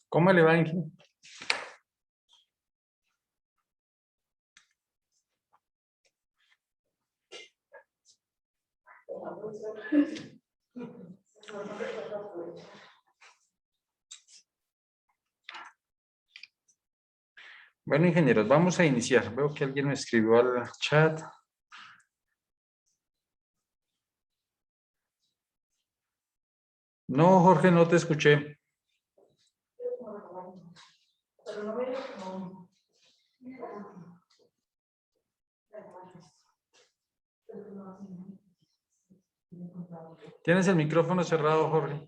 ¿Cómo le va, Inge? Bueno, ingenieros, vamos a iniciar. Veo que alguien me escribió al chat. No, Jorge, no te escuché. ¿Tienes el micrófono cerrado, Jorge?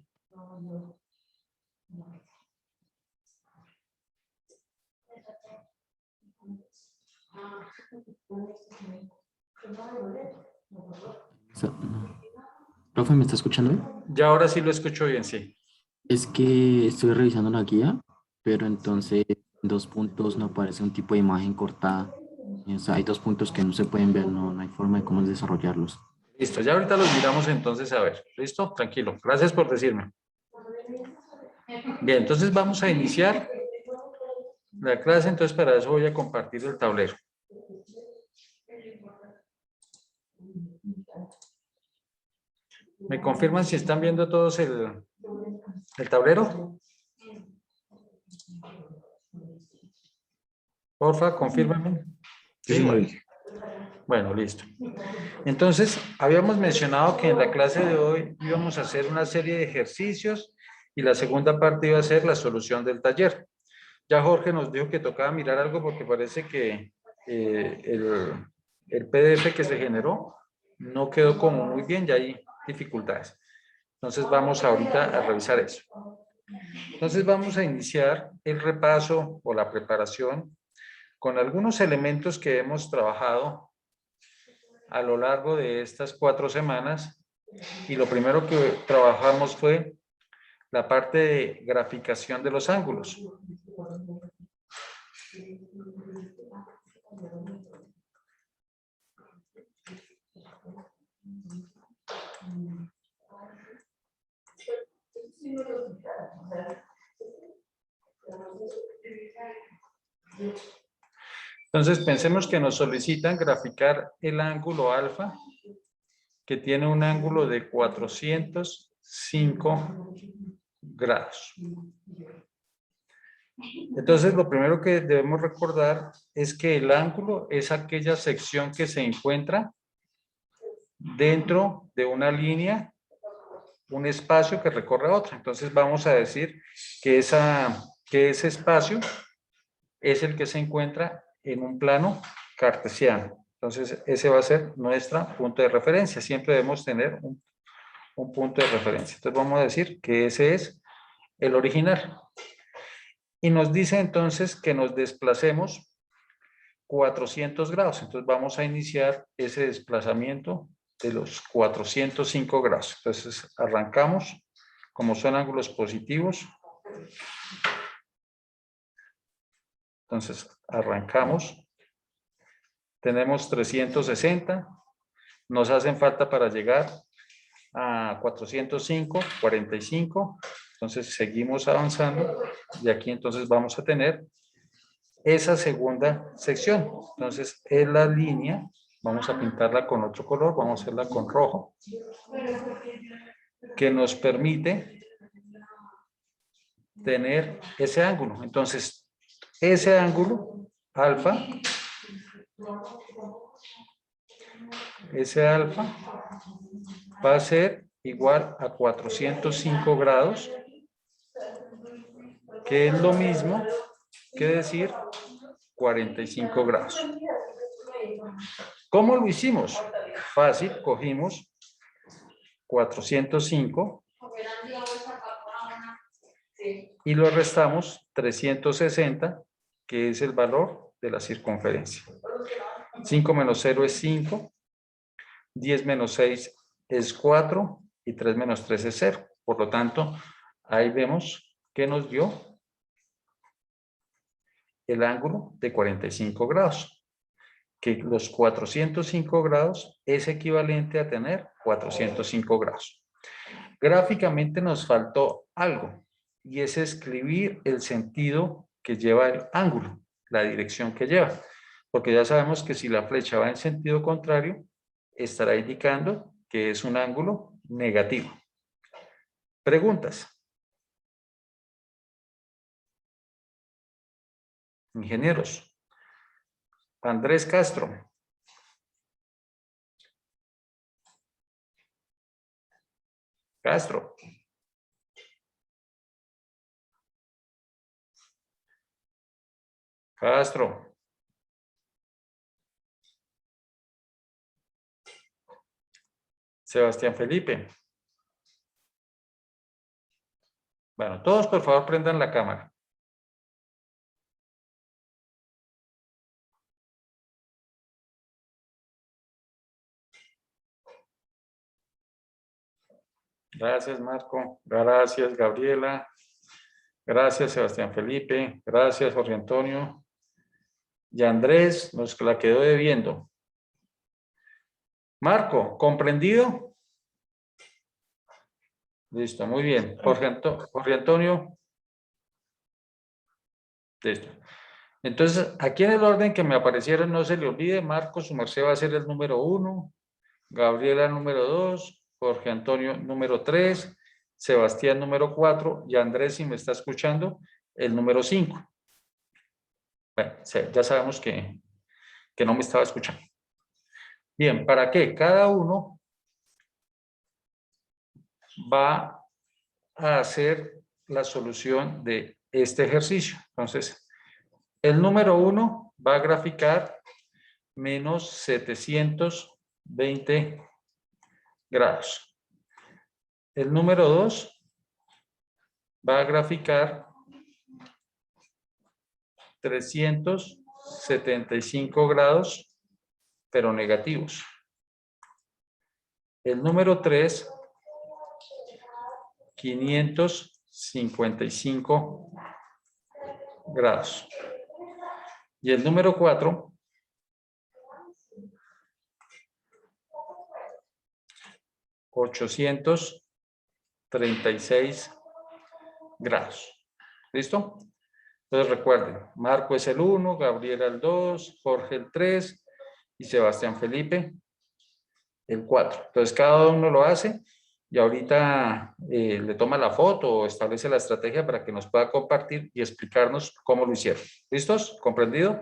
Profe, ¿me está escuchando bien? Ya ahora sí lo escucho bien, sí. Es que estoy revisando la guía, pero entonces en 2 puntos no aparece un tipo de imagen cortada. O sea, hay 2 puntos que no se pueden ver, no hay forma de cómo desarrollarlos. Listo, ya ahorita los miramos entonces a ver. ¿Listo? Tranquilo. Gracias por decirme. Bien, entonces vamos a iniciar la clase. Entonces para eso voy a compartir el tablero. ¿Me confirman si están viendo todos el tablero? Porfa, confírmame. Sí, señor. Bueno, listo. Entonces, habíamos mencionado que en la clase de hoy íbamos a hacer una serie de ejercicios y la segunda parte iba a ser la solución del taller. Ya Jorge nos dijo que tocaba mirar algo porque parece que el PDF que se generó no quedó como muy bien y hay dificultades. Entonces, vamos ahorita a revisar eso. Entonces, vamos a iniciar el repaso o la preparación con algunos elementos que hemos trabajado a lo largo de estas 4 semanas, y lo primero que trabajamos fue la parte de graficación de los ángulos. Entonces pensemos que nos solicitan graficar el ángulo alfa, que tiene un ángulo de 405 grados. Entonces, lo primero que debemos recordar es que el ángulo es aquella sección que se encuentra dentro de una línea, un espacio que recorre otra. Entonces, vamos a decir que ese espacio es el que se encuentra en un plano cartesiano. Entonces, ese va a ser nuestro punto de referencia. Siempre debemos tener un punto de referencia. Entonces, vamos a decir que ese es el original. Y nos dice entonces que nos desplacemos 400 grados. Entonces vamos a iniciar ese desplazamiento de los 405 grados. Entonces arrancamos, como son ángulos positivos. Entonces arrancamos. Tenemos 360. Nos hacen falta para llegar a 405, 45. Entonces seguimos avanzando y aquí entonces vamos a tener esa segunda sección. Entonces es la línea, vamos a pintarla con otro color, vamos a hacerla con rojo, que nos permite tener ese ángulo. Entonces ese ángulo alfa, ese alfa va a ser igual a 405 grados, que es lo mismo que decir 45 grados. ¿Cómo lo hicimos? Fácil, cogimos 405 y lo restamos 360, que es el valor de la circunferencia. 5 menos 0 es 5, 10 menos 6 es 4 y 3 menos 3 es 0. Por lo tanto, ahí vemos que nos dio el ángulo de 45 grados, que los 405 grados es equivalente a tener 405 grados. Gráficamente nos faltó algo, y es escribir el sentido que lleva el ángulo, la dirección que lleva, porque ya sabemos que si la flecha va en sentido contrario, estará indicando que es un ángulo negativo. Preguntas. Ingenieros. Andrés Castro. Castro. Castro. Sebastián Felipe. Bueno, todos por favor prendan la cámara. Gracias, Marco. Gracias, Gabriela. Gracias, Sebastián Felipe. Gracias, Jorge Antonio. Y Andrés nos la quedó debiendo. Marco, ¿comprendido? Listo, muy bien. Jorge Antonio. Listo. Entonces, aquí en el orden que me aparecieron, no se le olvide, Marco, su merced va a ser el número 1, Gabriela número 2, Jorge Antonio número 3, Sebastián número 4 y Andrés, si me está escuchando, el número 5. Bueno, ya sabemos que no me estaba escuchando. Bien, ¿para qué? Cada uno va a hacer la solución de este ejercicio. Entonces, el número 1 va a graficar menos 720 grados. El número 2 va a graficar 375 grados, pero negativos. El número 3, 555 grados. Y el número 4, 836 grados. ¿Listo? Entonces recuerden, Marco es el 1, Gabriela el 2, Jorge el 3 y Sebastián Felipe el 4. Entonces cada uno lo hace y ahorita le toma la foto o establece la estrategia para que nos pueda compartir y explicarnos cómo lo hicieron. ¿Listos? ¿Comprendido?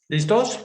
¿Listos?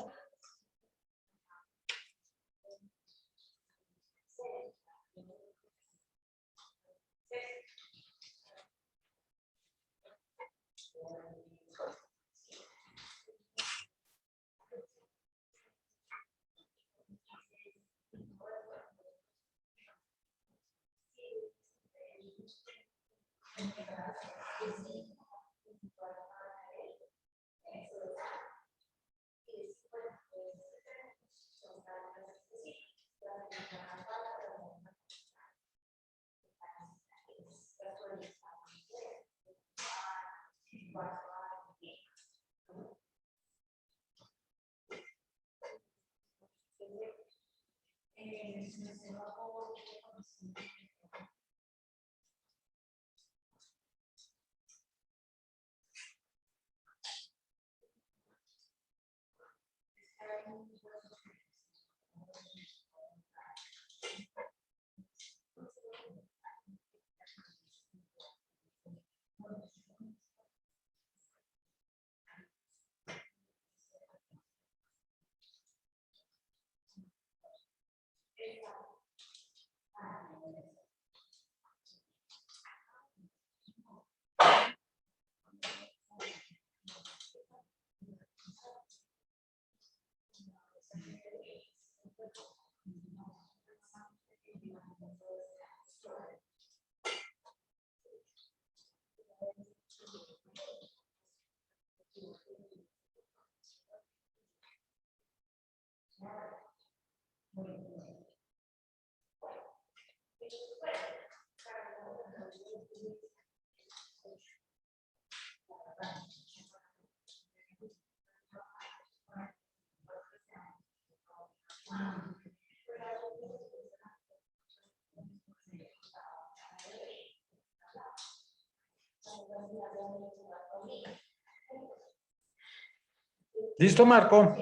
¿Listo, Marco?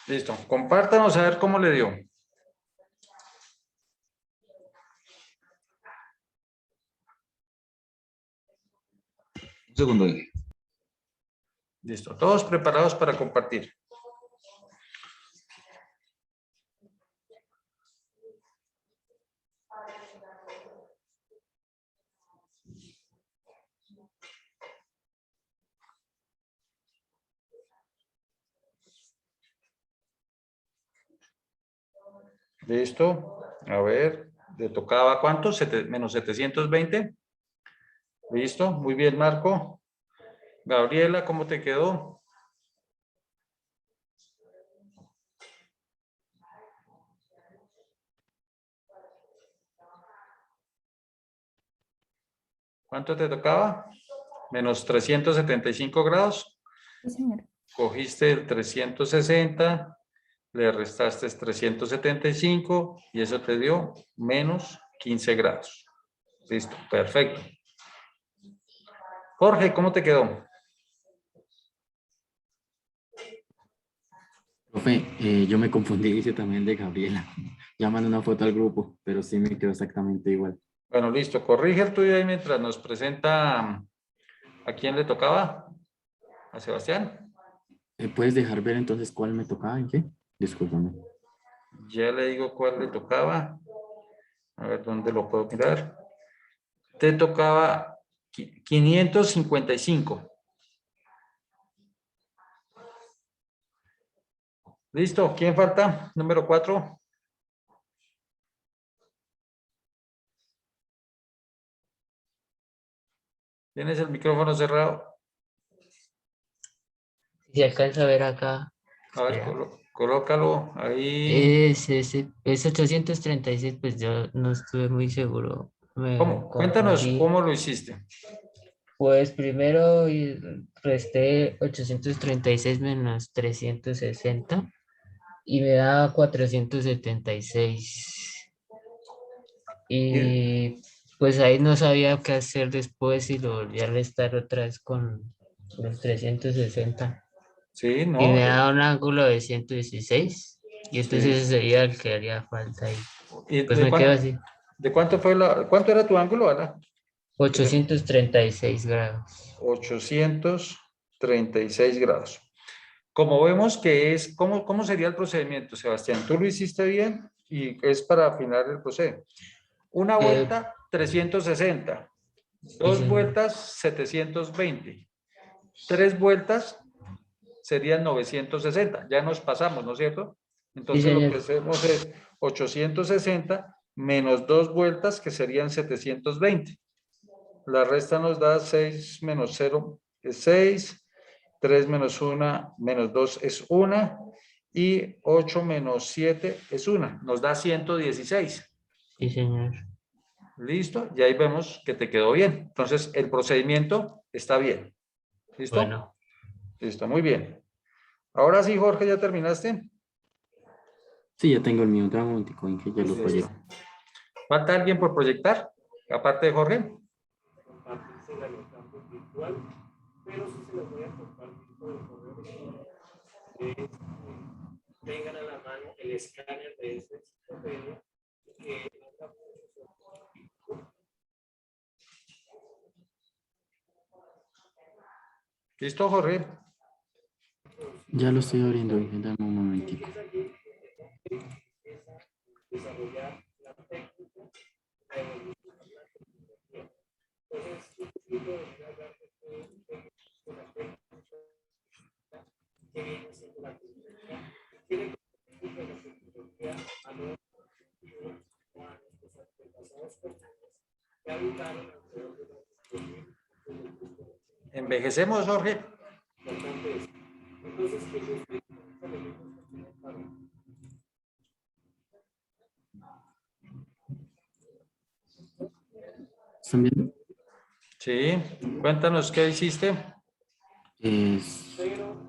Listo. Compártanos a ver cómo le dio. Un segundo. Listo. Todos preparados para compartir. Listo. A ver, ¿le tocaba cuánto? Menos 720. Listo. Muy bien, Marco. Gabriela, ¿cómo te quedó? ¿Cuánto te tocaba? Menos 375 grados. Sí, señor. Cogiste el 360, le restaste 375 y eso te dio menos 15 grados. Listo, perfecto. Jorge, ¿cómo te quedó? Profe, yo me confundí, dice también de Gabriela. Ya mandé una foto al grupo, pero sí me quedó exactamente igual. Bueno, listo. Corrige el tuyo ahí mientras nos presenta a quién le tocaba. ¿A Sebastián? ¿Puedes dejar ver entonces cuál me tocaba? ¿En qué? Discúlpame. Ya le digo cuál le tocaba. A ver dónde lo puedo mirar. Te tocaba 555. Listo. ¿Quién falta? Número 4. ¿Tienes el micrófono cerrado? Si alcanza a ver acá. A ver, Espera. colócalo ahí. Es 836, pues yo no estuve muy seguro. Me Cuéntanos confundí. cómo lo hiciste. Pues primero resté 836 menos 360 y me da 476. Y pues ahí no sabía qué hacer después y lo volví a restar otra vez con los 360. Sí, Y no. me da un ángulo de 116. Y entonces Sí. ese sería el que haría falta ahí. ¿Y Pues me quedo así. de cuánto fue cuánto era tu ángulo, Ana? 836 grados. 836 grados. Como vemos que es, ¿cómo sería el procedimiento, Sebastián? Tú lo hiciste bien y es para afinar el proceso. Una Eh, vuelta, 360. sí, Dos señor. vueltas, 720. Tres vueltas serían 960. Ya nos pasamos, ¿no es cierto? Sí, Entonces lo que señor. hacemos es 860 menos dos vueltas, que serían 720. La resta nos da 6 menos 0 es 6. 3 menos 1 menos 2 es 1. Y 8 menos 7 es 1. Nos da 116. Sí, señor. ¿Listo? Y ahí vemos que te quedó bien. Entonces, el procedimiento está bien. ¿Listo? Bueno, Listo, muy bien. Ahora sí, Jorge, ¿ya terminaste? Sí, ya tengo el mío. Dame un momentico en que ya lo Listo. proyecto. ¿Falta alguien por proyectar? Aparte de Jorge. ¿Listo, Jorge? Ya lo estoy abriendo. Dame un momentico. Envejecemos, Jorge. ¿Están viendo? Sí. Cuéntanos qué hiciste. Es,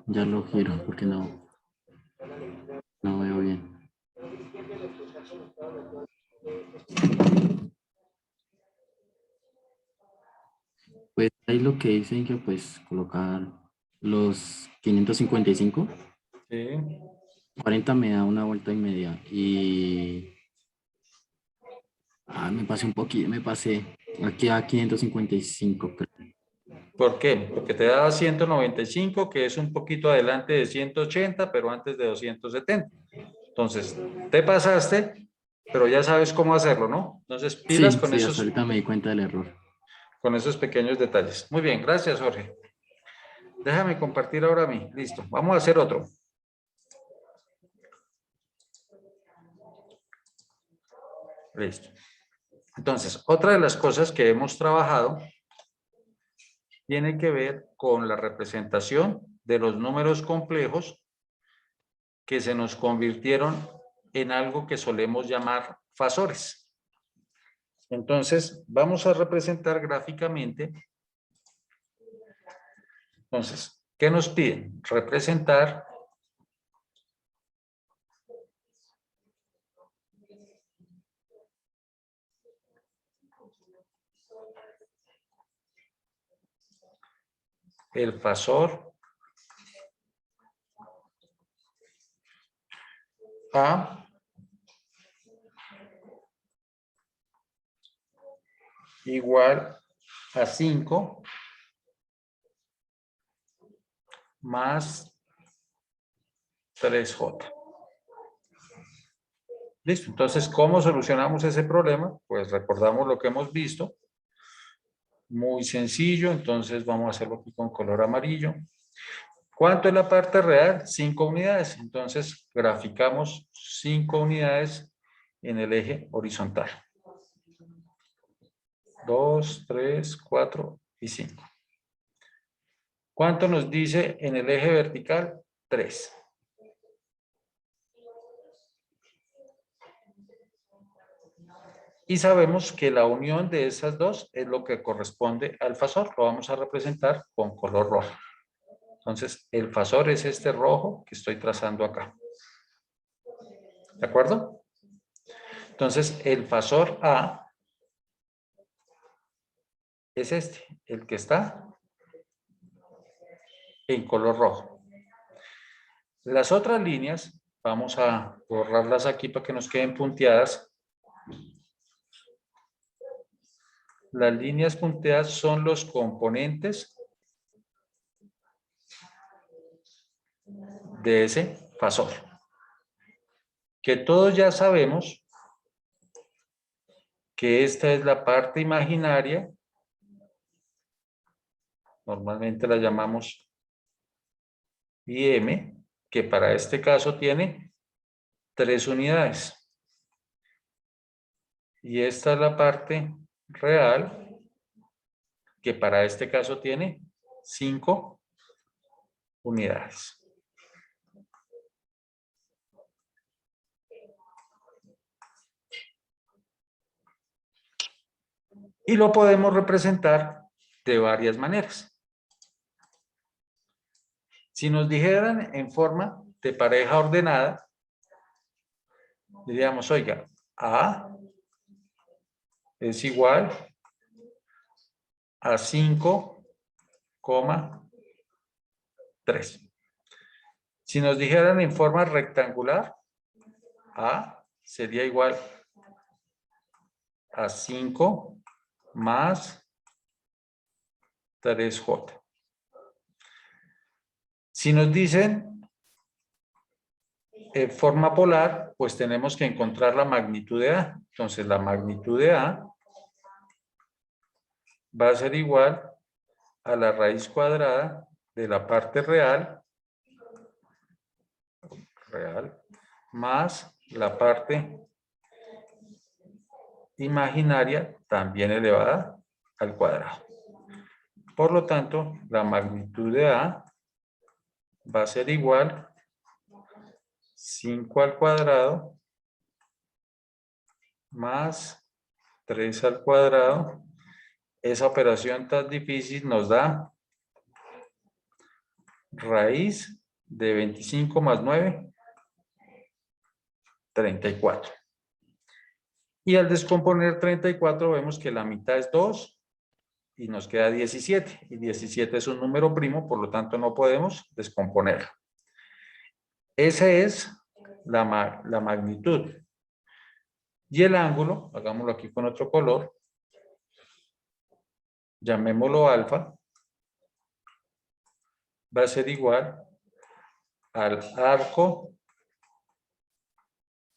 ya lo giro porque no veo bien. Pues ahí lo que dicen que pues colocar los 555, Sí. 40 me da una vuelta y media y me pasé un poquito, me pasé aquí a 555, creo. ¿Por qué? Porque te da 195, que es un poquito adelante de 180, pero antes de 270. Entonces, te pasaste, pero ya sabes cómo hacerlo, ¿no? Entonces, pilas Sí, sí, hasta ahorita me di cuenta del error. con esos pequeños detalles. Muy bien, gracias, Jorge. Déjame compartir ahora a mí. Listo, vamos a hacer otro. Listo. Entonces, otra de las cosas que hemos trabajado tiene que ver con la representación de los números complejos que se nos convirtieron en algo que solemos llamar fasores. Entonces, vamos a representar gráficamente. Entonces, ¿qué nos piden? Representar el fasor A igual a 5 más 3J. Listo. Entonces, ¿cómo solucionamos ese problema? Pues recordamos lo que hemos visto. Muy sencillo. Entonces, vamos a hacerlo aquí con color amarillo. ¿Cuánto es la parte real? 5 unidades. Entonces, graficamos 5 unidades en el eje horizontal. 2, 3, 4 y 5. ¿Cuánto nos dice en el eje vertical? 3. Y sabemos que la unión de esas dos es lo que corresponde al fasor. Lo vamos a representar con color rojo. Entonces, el fasor es este rojo que estoy trazando acá. ¿De acuerdo? Entonces, el fasor A es este, el que está en color rojo. Las otras líneas, vamos a borrarlas aquí para que nos queden punteadas. Las líneas punteadas son los componentes de ese fasor. Que todos ya sabemos que esta es la parte imaginaria. Normalmente la llamamos IM, que para este caso tiene 3 unidades. Y esta es la parte real, que para este caso tiene 5 unidades. Y lo podemos representar de varias maneras. Si nos dijeran en forma de pareja ordenada, diríamos, oiga, A es igual a 5,3. Si nos dijeran en forma rectangular, A sería igual a 5 más 3J. Si nos dicen en forma polar, pues tenemos que encontrar la magnitud de A. Entonces, la magnitud de A va a ser igual a la raíz cuadrada de la parte real más la parte imaginaria también elevada al cuadrado. Por lo tanto, la magnitud de A va a ser igual a 5 al cuadrado más 3 al cuadrado. Esa operación tan difícil nos da raíz de 25 más 9, 34. Y al descomponer 34 vemos que la mitad es 2 y nos queda 17. Y 17 es un número primo, por lo tanto no podemos descomponerlo. Esa es la magnitud. Y el ángulo, hagámoslo aquí con otro color, llamémoslo alfa, va a ser igual al arco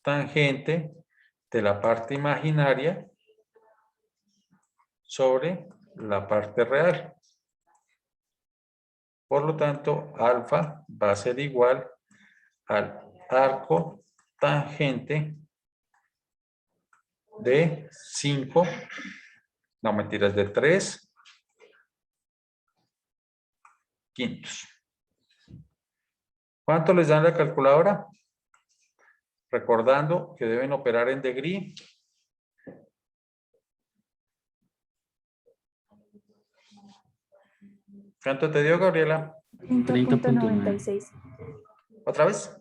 tangente de la parte imaginaria sobre la parte real. Por lo tanto, alfa va a ser igual al arco tangente de 5, no mentiras, de 3 quintos. ¿Cuánto les dan la calculadora? Recordando que deben operar en degree. ¿Cuánto te dio, Gabriela? 30.96. ¿Otra vez?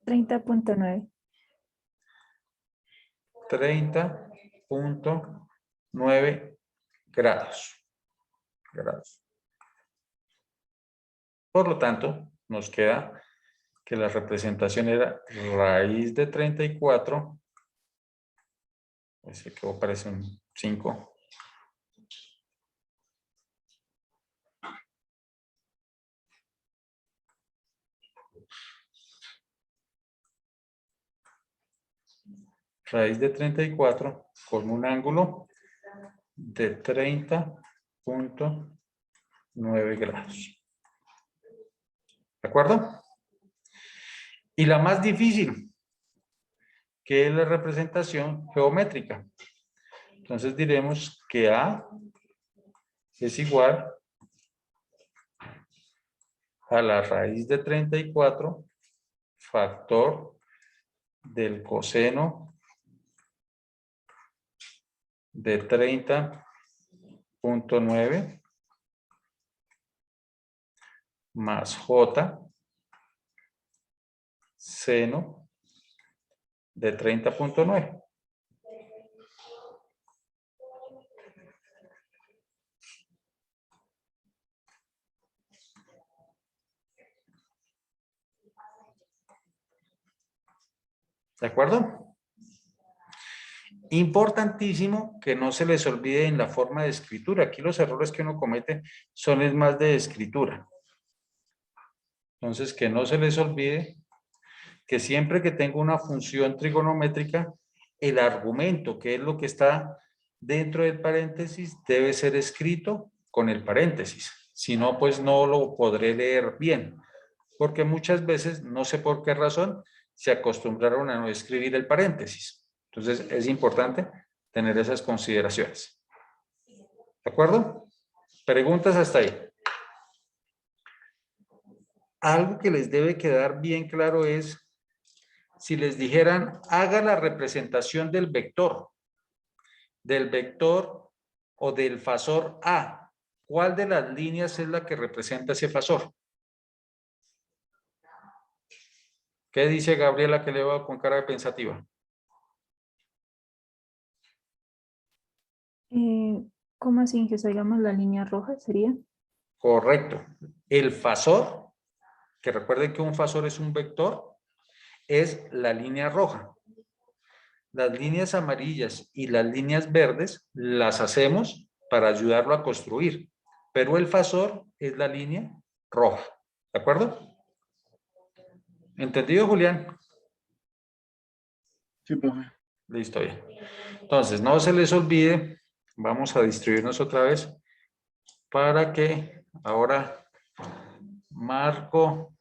30.9. 30.9 grados. Por lo tanto, nos queda que la representación era raíz de 34. Ese que parece un 5. Raíz de 34 con un ángulo de 30.9 grados. ¿De acuerdo? Y la más difícil, que es la representación geométrica. Entonces diremos que A es igual a la raíz de 34 factor del coseno de 30.9 más J seno de 30.9. ¿De acuerdo? Importantísimo que no se les olvide en la forma de escritura. Aquí los errores que uno comete son más de escritura. Entonces, que no se les olvide que siempre que tengo una función trigonométrica, el argumento, que es lo que está dentro del paréntesis, debe ser escrito con el paréntesis. Si no, pues no lo podré leer bien, porque muchas veces, no sé por qué razón, se acostumbraron a no escribir el paréntesis. Entonces, es importante tener esas consideraciones. ¿De acuerdo? Preguntas hasta ahí. Algo que les debe quedar bien claro es, si les dijeran, haga la representación del vector o del fasor A, ¿cuál de las líneas es la que representa ese fasor? ¿Qué dice Gabriela, que le va con cara de pensativa? ¿Cómo así que digamos la línea roja sería? Correcto. El fasor, que recuerden que un fasor es un vector, es la línea roja. Las líneas amarillas y las líneas verdes las hacemos para ayudarlo a construir, pero el fasor es la línea roja. ¿De acuerdo? ¿Entendido, Julián? Sí, profe. Listo, bien. Entonces, no se les olvide, vamos a distribuirnos otra vez para que ahora Marco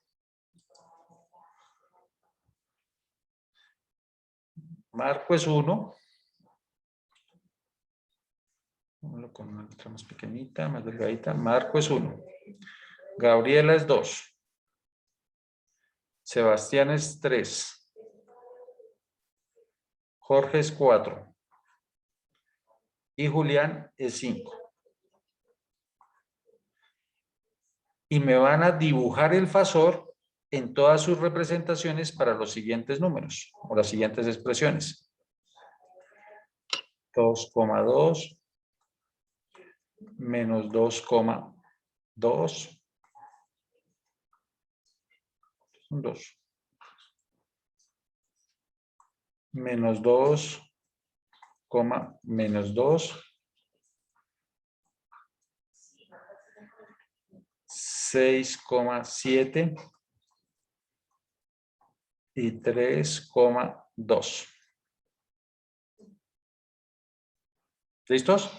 es 1. Con una letra más pequeñita, más delgadita. Marco es 1. Gabriela es 2. Sebastián es 3. Jorge es 4. Y Julián es 5. Y me van a dibujar el fasor en todas sus representaciones para los siguientes números o las siguientes expresiones. 2,2 menos 2,2 2 menos 2, menos 2, 6,7 y 3,2. ¿Listos?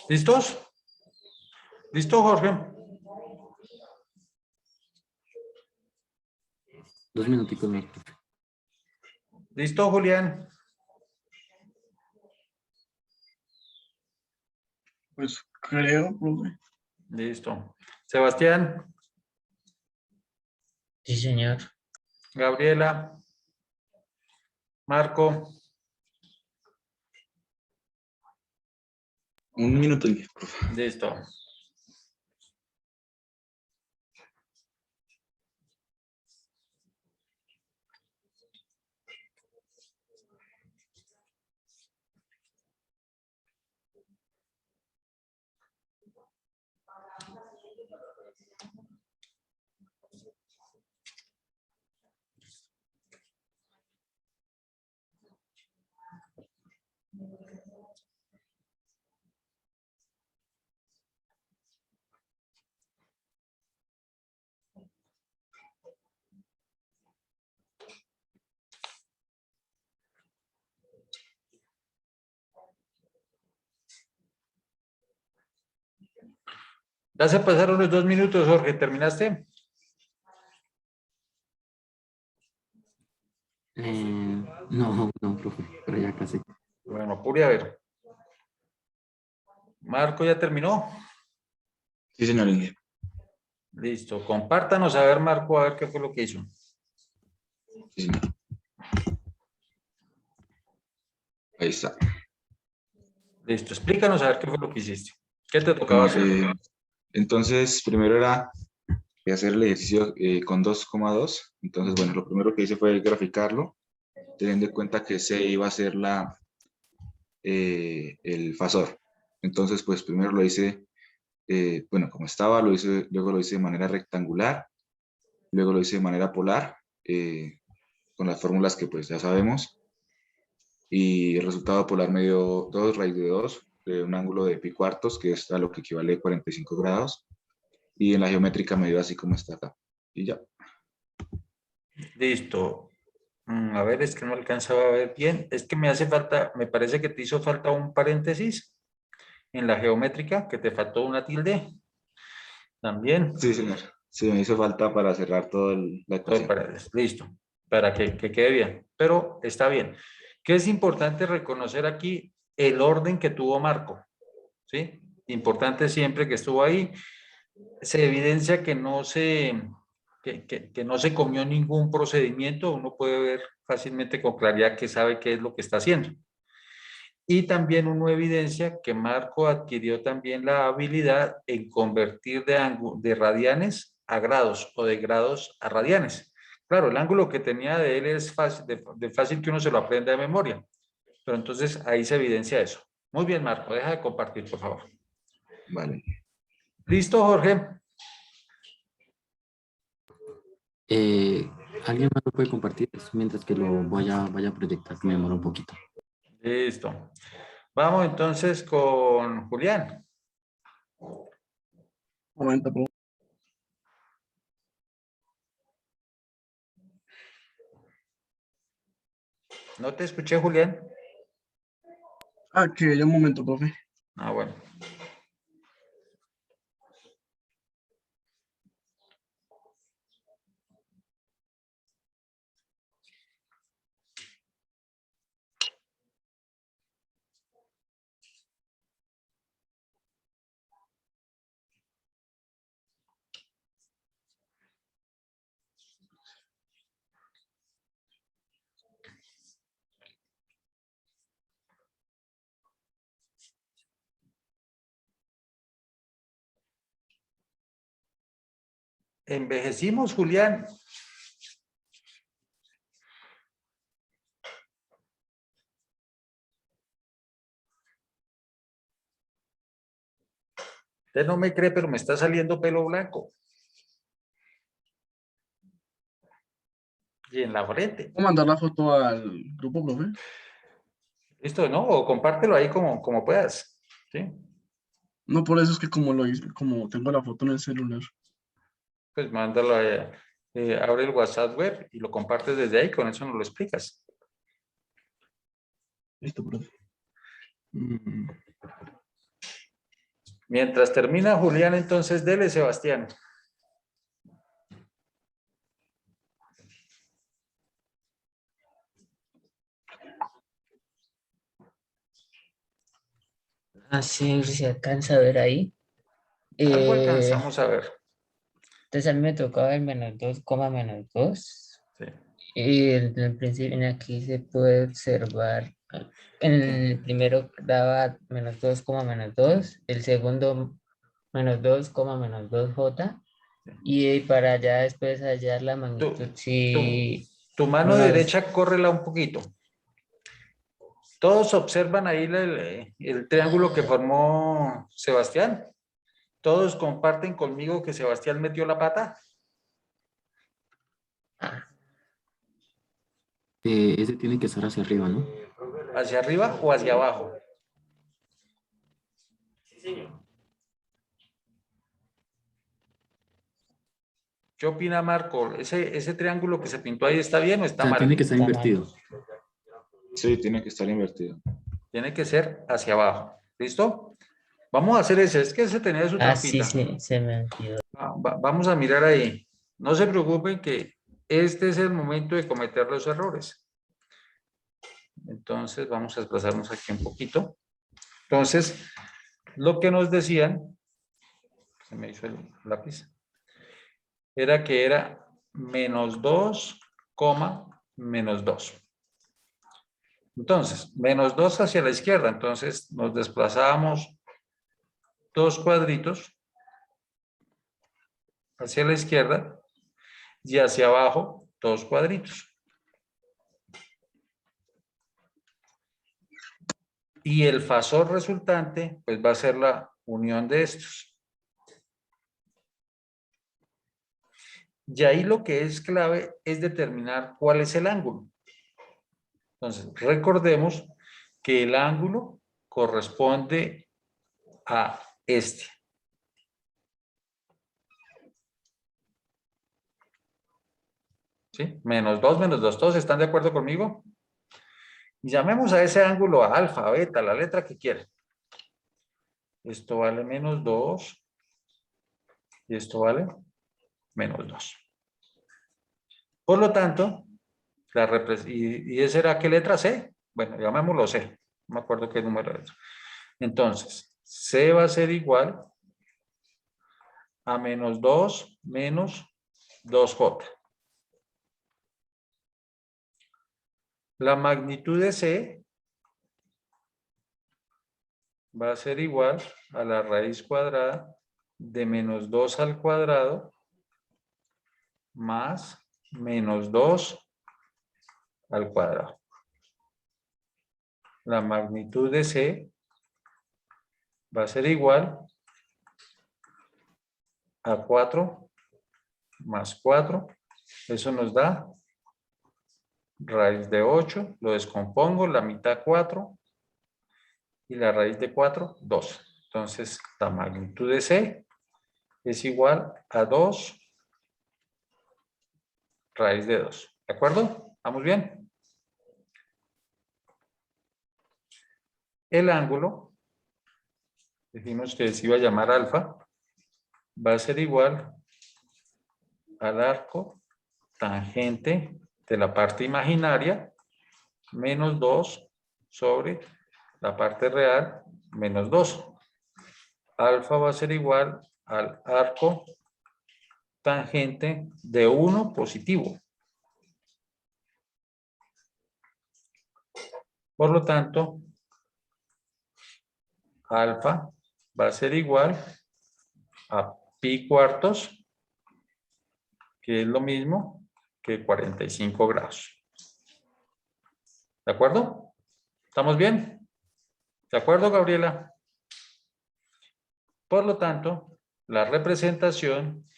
¿Listos? ¿Listo, Jorge? 2 minuticos más. ¿Listo, Julián? Pues creo, profe. Listo. Sebastián, Sí, señor. Gabriela, Marco, Un minuto, Inge, por favor. listo. Ya se pasaron los 2 minutos, Jorge. ¿Terminaste? No, profe, pero ya casi. Bueno, apure a ver. Marco ya terminó. Sí, señor Inge. Listo. Compártanos a ver, Marco, a ver qué fue lo que hizo. Sí, señor. Ahí está. Listo. Explícanos a ver qué fue lo que hiciste. ¿Qué te tocaba hacer? Entonces, primero era hacer el ejercicio con 2,2. Entonces, bueno, lo primero que hice fue graficarlo, teniendo en cuenta que se iba a ser el fasor. Entonces, pues primero lo hice, bueno, como estaba, lo hice, luego lo hice de manera rectangular, luego lo hice de manera polar, con las fórmulas que pues ya sabemos, y el resultado polar me dio 2 raíz de 2 de un ángulo de pi cuartos, que es a lo que equivale a 45 grados, y en la geométrica me dio así como está acá. Y ya. Listo. A ver, es que no alcanzaba a ver bien. Es que me hace falta, me parece que te hizo falta un paréntesis en la geométrica, que te faltó una tilde. También. Sí, señor. Sí, me hizo falta para cerrar toda la Todo el ecuación. paréntesis. Listo. Para que quede bien. Pero está bien. ¿Qué es importante reconocer aquí? El orden que tuvo Marco. ¿Sí? Importante siempre que estuvo ahí. Se evidencia que que no se comió ningún procedimiento. Uno puede ver fácilmente con claridad que sabe qué es lo que está haciendo. Y también uno evidencia que Marco adquirió también la habilidad en convertir de radianes a grados o de grados a radianes. Claro, el ángulo que tenía de él es fácil, de fácil que uno se lo aprenda de memoria. Pero entonces ahí se evidencia eso. Muy bien, Marco, deja de compartir, por favor. Vale. ¿Listo, Jorge? Eh, ¿Alguien más lo puede compartir? Mientras que lo vaya a proyectar, que me demora un poquito. Listo. Vamos entonces con Julián. Momento, profe. ¿No te escuché, Julián? Ah, que ya un momento, profe. Ah, bueno. Envejecimos, Julián. Usted no me cree, pero me está saliendo pelo blanco. Y en la frente. ¿Puedo mandar la foto al grupo, profe? Listo, ¿no? O compártelo ahí como puedas. ¿Sí? No, por eso es que como lo hice, como tengo la foto en el celular. Pues mándalo, abre el WhatsApp web y lo compartes desde ahí, con eso nos lo explicas. Listo, profe. Mm, Mientras termina Julián, entonces dele, Sebastián. Así se alcanza a ver ahí. Algo Eh, alcanzamos a ver. entonces a mí me tocaba el menos 2, menos 2. Sí. Y en el principio, aquí se puede observar, en el primero daba menos 2, menos 2, el segundo menos 2, menos 2J, y para allá después hallar la magnitud, Tu, tu, si tu mano nos... derecha, córrela un poquito. Todos observan ahí el triángulo que formó Sebastián. Todos comparten conmigo que Sebastián metió la pata. Ese tiene que estar hacia arriba, ¿no? ¿Hacia arriba o hacia abajo? ¿Qué opina Marco? ¿Ese triángulo que se pintó ahí está bien o O está sea, tiene mal? que estar Está mal. invertido. Sí, tiene que estar invertido. Tiene que ser hacia abajo. ¿Listo? Vamos a hacer ese. Es que ese tenía su Ah, sí, trampita. se me olvidó. Vamos a mirar ahí. No se preocupen que este es el momento de cometer los errores. Entonces, vamos a desplazarnos aquí un poquito. Entonces, lo que nos decían, se me hizo el lápiz, era que era menos 2, menos 2. Entonces, menos 2 hacia la izquierda. Entonces, nos desplazábamos 2 cuadritos hacia la izquierda y hacia abajo 2 cuadritos. Y el fasor resultante, pues va a ser la unión de estos. Y ahí lo que es clave es determinar cuál es el ángulo. Entonces, recordemos que el ángulo corresponde a este. ¿Sí? Menos 2, menos 2. ¿Todos están de acuerdo conmigo? Llamemos a ese ángulo a alfa, beta, la letra que quieran. Esto vale menos 2 y esto vale menos 2. Por lo tanto, ¿y esa era qué letra? C. Bueno, llamémoslo C. No me acuerdo qué número es. Entonces, C va a ser igual a menos 2 menos 2J. La magnitud de C va a ser igual a la raíz cuadrada de menos 2 al cuadrado más menos 2 al cuadrado. La magnitud de C va a ser igual a 4 más 4. Eso nos da raíz de 8. Lo descompongo, la mitad 4 y la raíz de 4, 2. Entonces, la magnitud de C es igual a 2 raíz de 2. ¿De acuerdo? ¿Estamos bien? El ángulo, dijimos que se iba a llamar alfa, va a ser igual al arco tangente de la parte imaginaria menos 2 sobre la parte real menos 2. Alfa va a ser igual al arco tangente de 1 positivo. Por lo tanto, alfa va a ser igual a pi cuartos que es lo mismo que 45 grados. ¿De acuerdo? ¿Estamos bien? ¿De acuerdo, Gabriela? Por lo tanto, la representación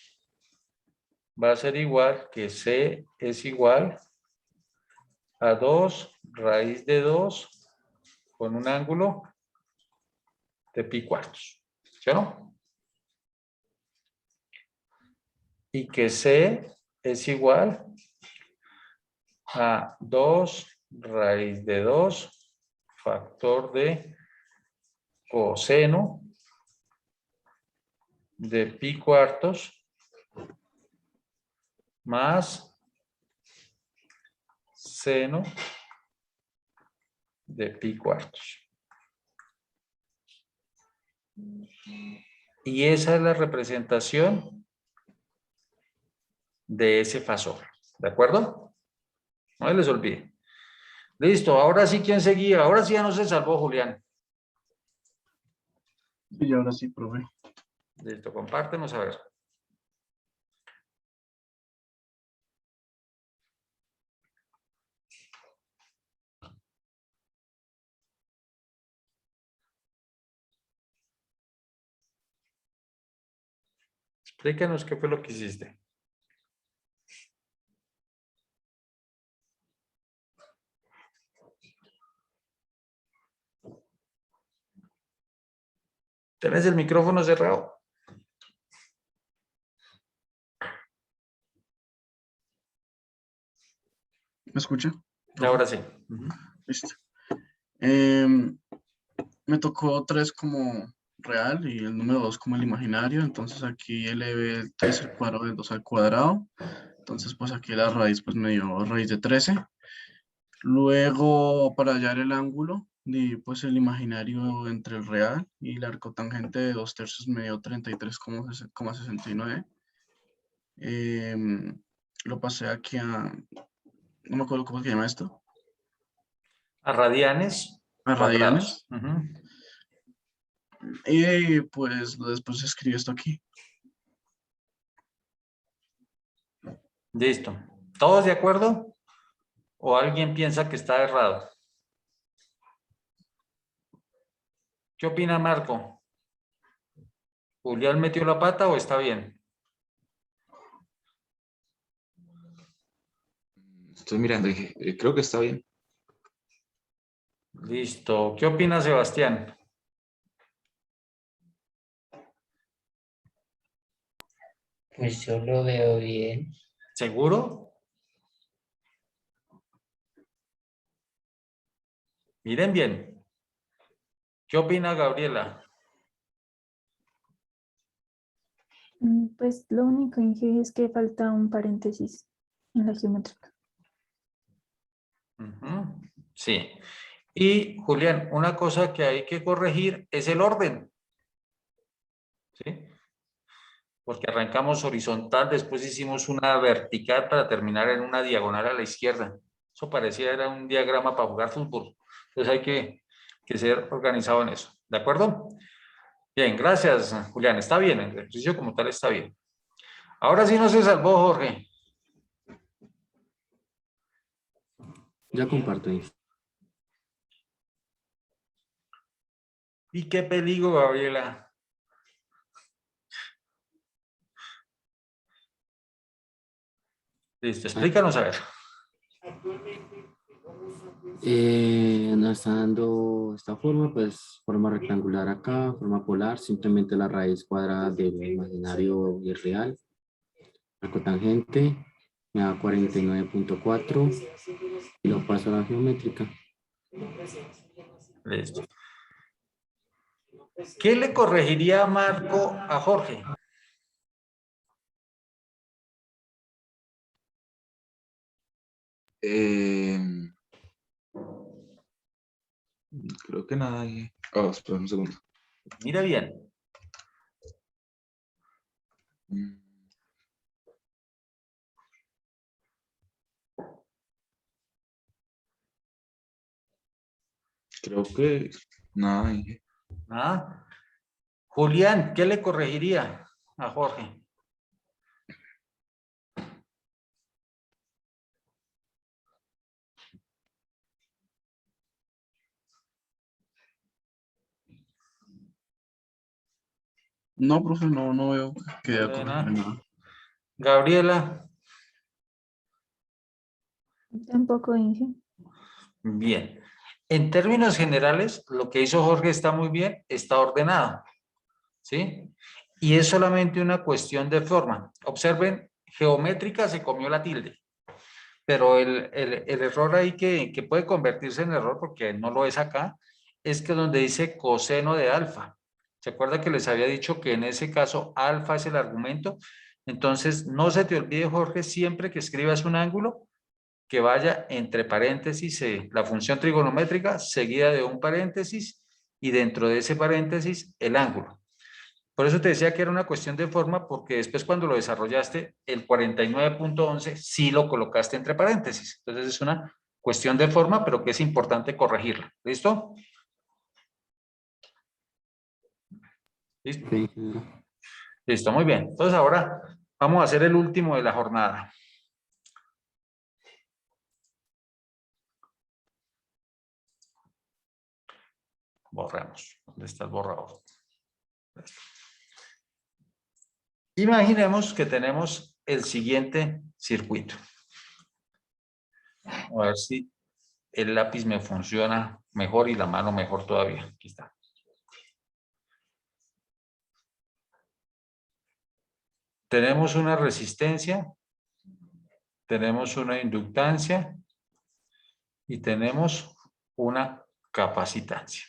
va a ser igual que C es igual a 2 raíz de 2 con un ángulo de pi cuartos. ¿Sí o no? Y que C es igual a 2 raíz de 2 factor de coseno de pi cuartos más seno de pi cuartos. Y esa es la representación de ese fasor. ¿De acuerdo? No les olvide. Listo, ahora sí, ¿quién seguía? Ahora sí ya no se salvó, Julián. Y ahora sí, profe. Listo, compártenos a ver. Explícanos qué fue lo que hiciste. ¿Tenés el micrófono cerrado? ¿Me escucha? Ahora sí. Listo. Me tocó 3 como real y el número 2 como el imaginario. Entonces aquí elevé el 3 al cuadrado del 2 al cuadrado. Entonces pues aquí la raíz pues me dio raíz de 13. Luego para hallar el ángulo, di pues el imaginario entre el real y la arcotangente de 2/3 me dio 33,69. Lo pasé aquí a, no me acuerdo cómo se llama esto, A radianes a cuadrados. radianes. Y pues después escribí esto aquí. Listo. ¿Todos de acuerdo? ¿O alguien piensa que está errado? ¿Qué opina Marco? ¿Julián metió la pata o está bien? Estoy mirando, creo que está bien. Listo. ¿Qué opina Sebastián? Pues yo lo veo bien. ¿Seguro? Miren bien. ¿Qué opina Gabriela? Pues lo único, Inge, es que falta un paréntesis en la geométrica. Ujú. Sí. Y Julián, una cosa que hay que corregir es el orden. ¿Sí? Porque arrancamos horizontal, después hicimos una vertical para terminar en una diagonal a la izquierda. Eso parecía era un diagrama para jugar fútbol. Entonces hay que ser organizado en eso. ¿De acuerdo? Bien, gracias, Julián. Está bien, el ejercicio como tal está bien. Ahora sí no se salvó, Jorge. Ya comparto ahí. ¿Y qué peligro, Gabriela? Listo, explícanos a ver. Nos está dando esta forma, pues forma rectangular acá, forma polar, simplemente la raíz cuadrada del imaginario y el real. La cotangente me da 49,4 y lo paso a la geométrica. Listo. ¿Qué le corregiría Marco a Jorge? Creo que nada. Oh, espera un segundo. Mira bien. Mm, Creo que nada. ¿Ah? Julián, ¿qué le corregiría a Jorge? No, profe, no veo que No haya lee corregido nada. nada. Gabriela, Tampoco, Inge. bien. En términos generales, lo que hizo Jorge está muy bien, está ordenado, ¿sí? Y es solamente una cuestión de forma. Observen, geométrica se comió la tilde, pero el error ahí que puede convertirse en error, porque no lo es acá, es que donde dice coseno de alfa. ¿Se acuerda que les había dicho que en ese caso alfa es el argumento? Entonces, no se te olvide, Jorge, siempre que escribas un ángulo, que vaya entre paréntesis la función trigonométrica seguida de un paréntesis y dentro de ese paréntesis el ángulo. Por eso te decía que era una cuestión de forma, porque después cuando lo desarrollaste, el 49.11 sí lo colocaste entre paréntesis. Entonces es una cuestión de forma, pero que es importante corregirla. ¿Listo? ¿Listo? Ok, ingeniero. Listo, muy bien. Entonces ahora vamos a hacer el último de la jornada. Borramos. ¿Dónde está el borrador? Imaginemos que tenemos el siguiente circuito. A ver si el lápiz me funciona mejor y la mano mejor todavía. Aquí está. Tenemos una resistencia, tenemos una inductancia y tenemos una capacitancia.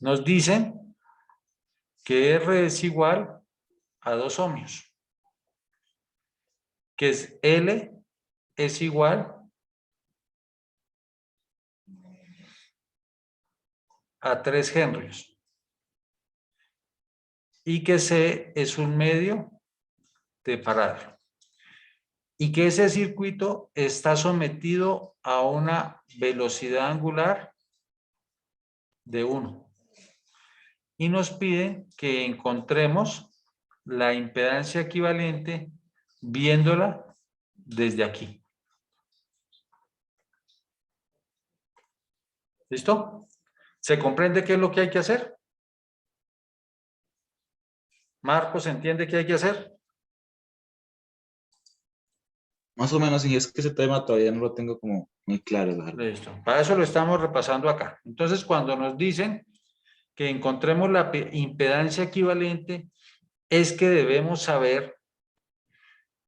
Nos dicen que R es igual a 2 ohmios, que L es igual a 3 henrios y que C es un medio de farad y que ese circuito está sometido a una velocidad angular de 1. Y nos piden que encontremos la impedancia equivalente viéndola desde aquí. ¿Listo? ¿Se comprende qué es lo que hay que hacer? Marcos, ¿entiende qué hay que hacer? Más o menos, y es que ese tema todavía no lo tengo como muy claro, la verdad. Listo. Para eso lo estamos repasando acá. Entonces, cuando nos dicen que encontremos la impedancia equivalente, es que debemos saber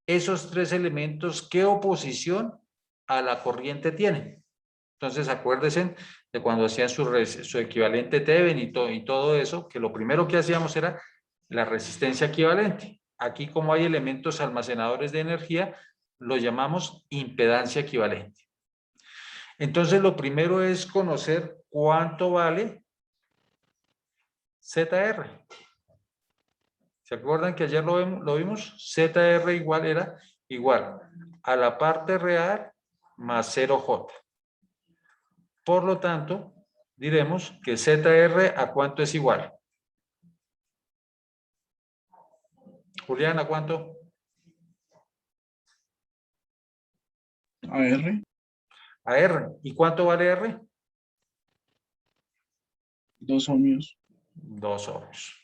esos 3 elementos, qué oposición a la corriente tienen. Entonces, acuérdense de cuando hacían su equivalente Thevenin y todo eso, que lo primero que hacíamos era la resistencia equivalente. Aquí, como hay elementos almacenadores de energía, lo llamamos impedancia equivalente. Entonces, lo primero es conocer cuánto vale ZR. ¿Se acuerdan que ayer lo vimos? ZR era igual a la parte real más 0J. Por lo tanto, diremos que ZR ¿a cuánto es igual? Julián, ¿a cuánto? A R, A R. ¿Y cuánto vale R? 2 ohmios. 2 ohmios.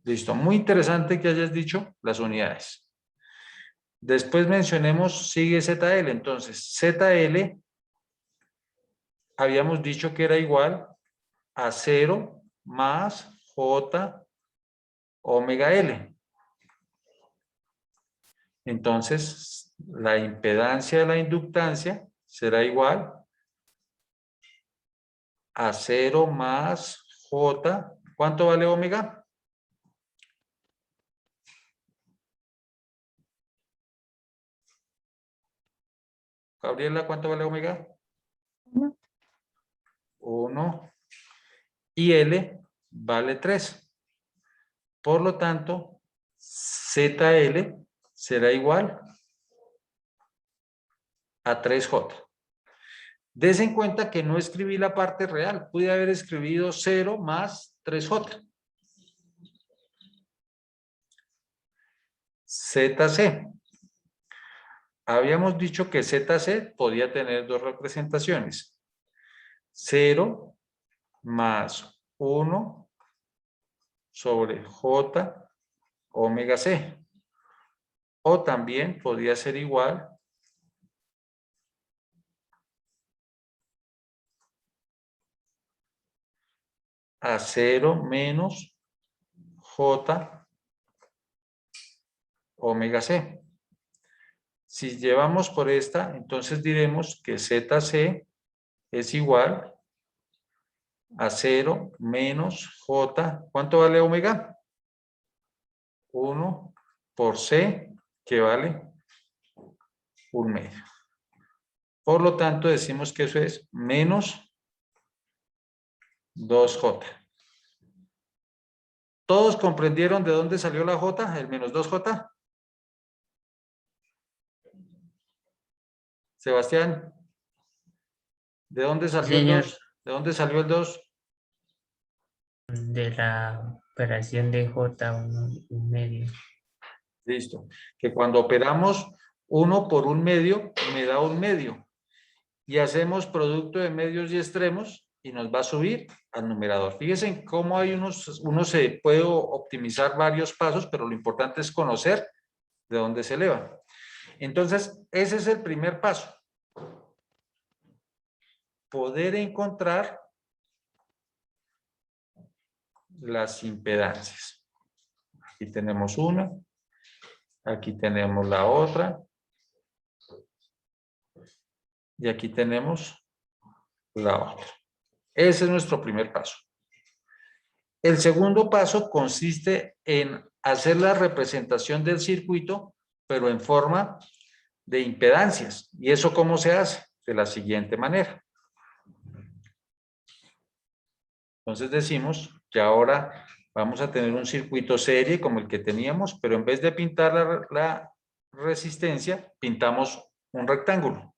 Listo. Muy interesante que hayas dicho las unidades. Después mencionemos, sigue ZL. Entonces, ZL habíamos dicho que era igual a 0 más J omega L. Entonces, la impedancia de la inductancia será igual a 0 más J. ¿Cuánto vale omega? Gabriela, ¿cuánto vale omega? 1. 1. Y L vale 3. Por lo tanto, ZL será igual a 3J. Des en cuenta que no escribí la parte real. Pude haber escribido 0 más 3J. ZC. Habíamos dicho que ZC podía tener 2 representaciones. 0 más 1 sobre J omega C. O también podría ser igual a 0 menos J omega C. Si llevamos por esta, entonces diremos que ZC es igual a 0 menos J. ¿Cuánto vale omega? 1 por C, que vale 1/2. Por lo tanto, decimos que eso es menos 2J. ¿Todos comprendieron de dónde salió la J, el menos 2J? Sebastián, ¿de dónde salió el Señor. 2? ¿De dónde salió el 2? De la operación de J1 medio. Listo. Que cuando operamos 1 por 1/2, me da 1/2. Y hacemos producto de medios y extremos y nos va a subir al numerador. Fíjense cómo hay uno se puede optimizar varios pasos, pero lo importante es conocer de dónde se eleva. Entonces, ese es el primer paso. Poder encontrar las impedancias. Aquí tenemos una, aquí tenemos la otra, y aquí tenemos la otra. Ese es nuestro primer paso. El segundo paso consiste en hacer la representación del circuito, pero en forma de impedancias. ¿Y eso cómo se hace? De la siguiente manera. Entonces decimos que ahora vamos a tener un circuito serie como el que teníamos, pero en vez de pintar la resistencia, pintamos un rectángulo.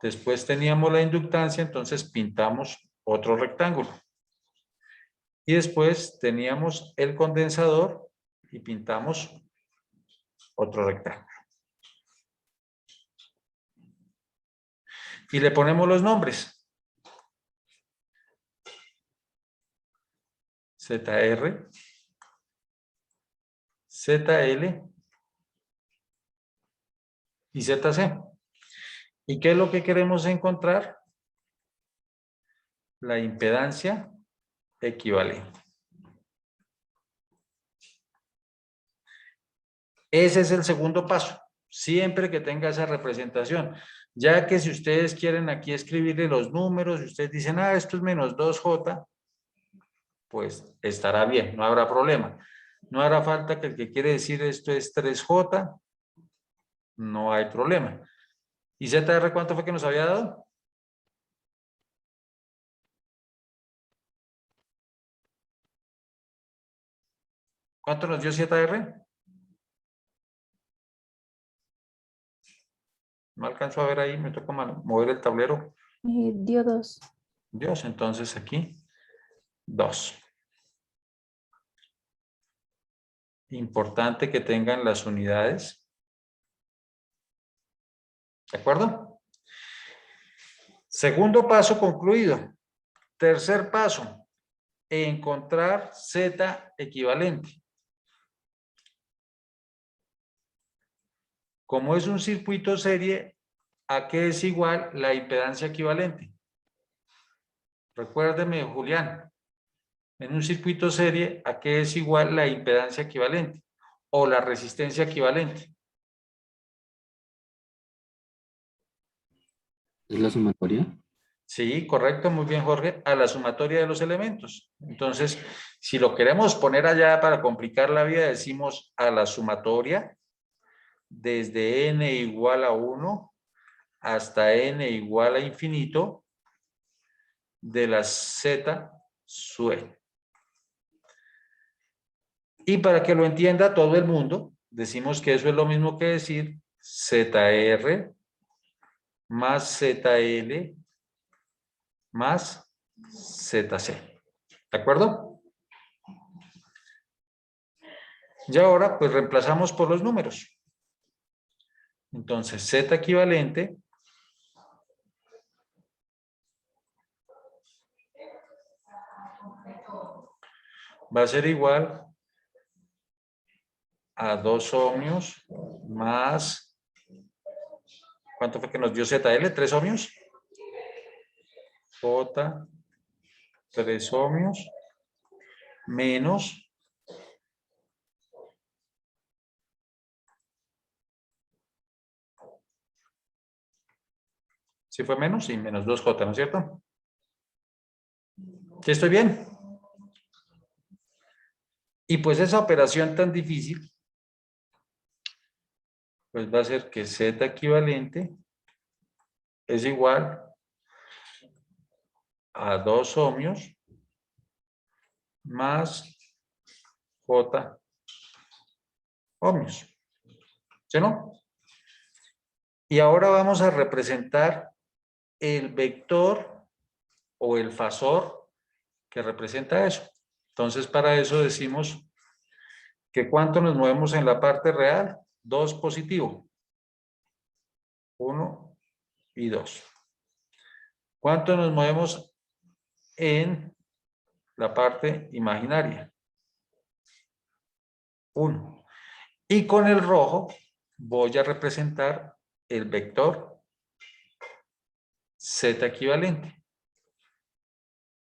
Después teníamos la inductancia, entonces pintamos otro rectángulo. Y después teníamos el condensador y pintamos otro rectángulo. Y le ponemos los nombres. ZR, ZL y ZC. ¿Y qué es lo que queremos encontrar? La impedancia equivalente. Ese es el segundo paso, siempre que tenga esa representación. Ya que si ustedes quieren aquí escribirle los números, y ustedes dicen, esto es menos 2J, pues estará bien, no habrá problema. No hará falta que el que quiere decir esto es 3J, no hay problema. ¿Y ZR cuánto fue que nos había dado? ¿Cuánto nos dio ZR? No alcanzo a ver ahí, me toca mover el tablero. Dio 2. Dios, entonces aquí 2. Importante que tengan las unidades. ¿De acuerdo? Segundo paso concluido. Tercer paso, encontrar Z equivalente. Como es un circuito serie, ¿a qué es igual la impedancia equivalente? Recuérdeme, Julián, en un circuito serie, ¿a qué es igual la impedancia equivalente? O la resistencia equivalente. ¿Es la sumatoria? Sí, correcto, muy bien, Jorge, a la sumatoria de los elementos. Entonces, si lo queremos poner allá para complicar la vida, decimos a la sumatoria desde n igual a 1 hasta n igual a infinito de la z sub n. Y para que lo entienda todo el mundo, decimos que eso es lo mismo que decir ZR más ZL más ZC. ¿De acuerdo? Y ahora pues reemplazamos por los números. Entonces Z equivalente va a ser igual a 2 ohmios más, ¿cuánto fue que nos dio ZL? 3 ohmios. J, 3 ohmios, menos ¿sí fue menos? Sí, menos 2J, ¿no es cierto? ¿Sí estoy bien? Y pues esa operación tan difícil, pues va a ser que Z equivalente es igual a 2 ohmios más J ohmios. ¿Sí no? Y ahora vamos a representar el vector o el fasor que representa eso. Entonces, para eso decimos que cuánto nos movemos en la parte real, 2 positivo, 1 y 2. ¿Cuánto nos movemos en la parte imaginaria? 1. Y con el rojo voy a representar el vector Z equivalente.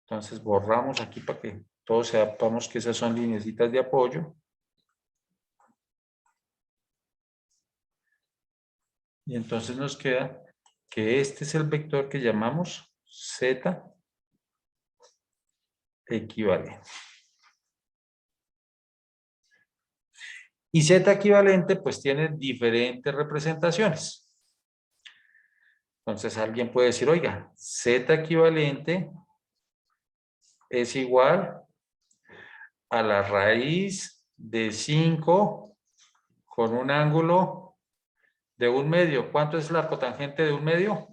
Entonces borramos aquí para que todos sepamos que esas son lineecitas de apoyo. Y entonces nos queda que este es el vector que llamamos Z equivalente. Y Z equivalente pues tiene diferentes representaciones. Entonces alguien puede decir, oiga, Z equivalente es igual a la raíz de 5 con un ángulo de 1/2. ¿Cuánto es la cotangente de 1/2?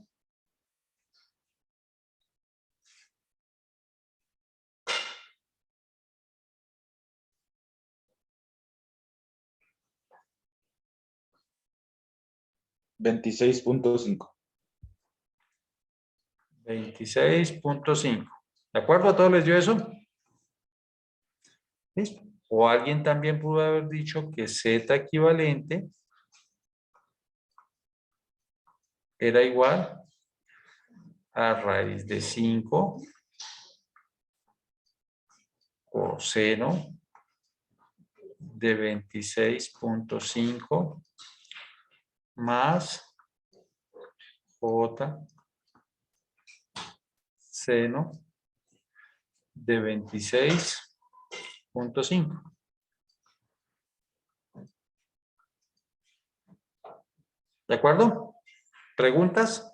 $26.5. 26.5. ¿De acuerdo? ¿A todos les dio eso? ¿Listo? O alguien también pudo haber dicho que Z equivalente era igual a raíz de 5 coseno de 26.5 más J seno de 26.5. ¿De acuerdo? ¿Preguntas?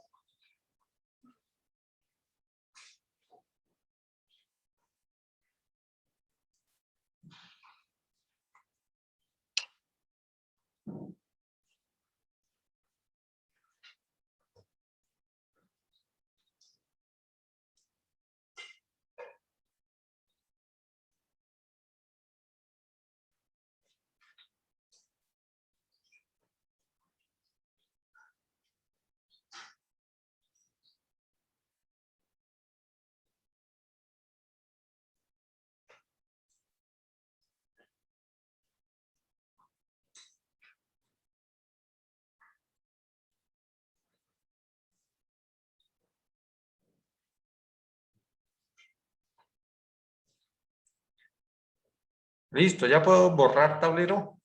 Listo, ¿ya puedo borrar tablero?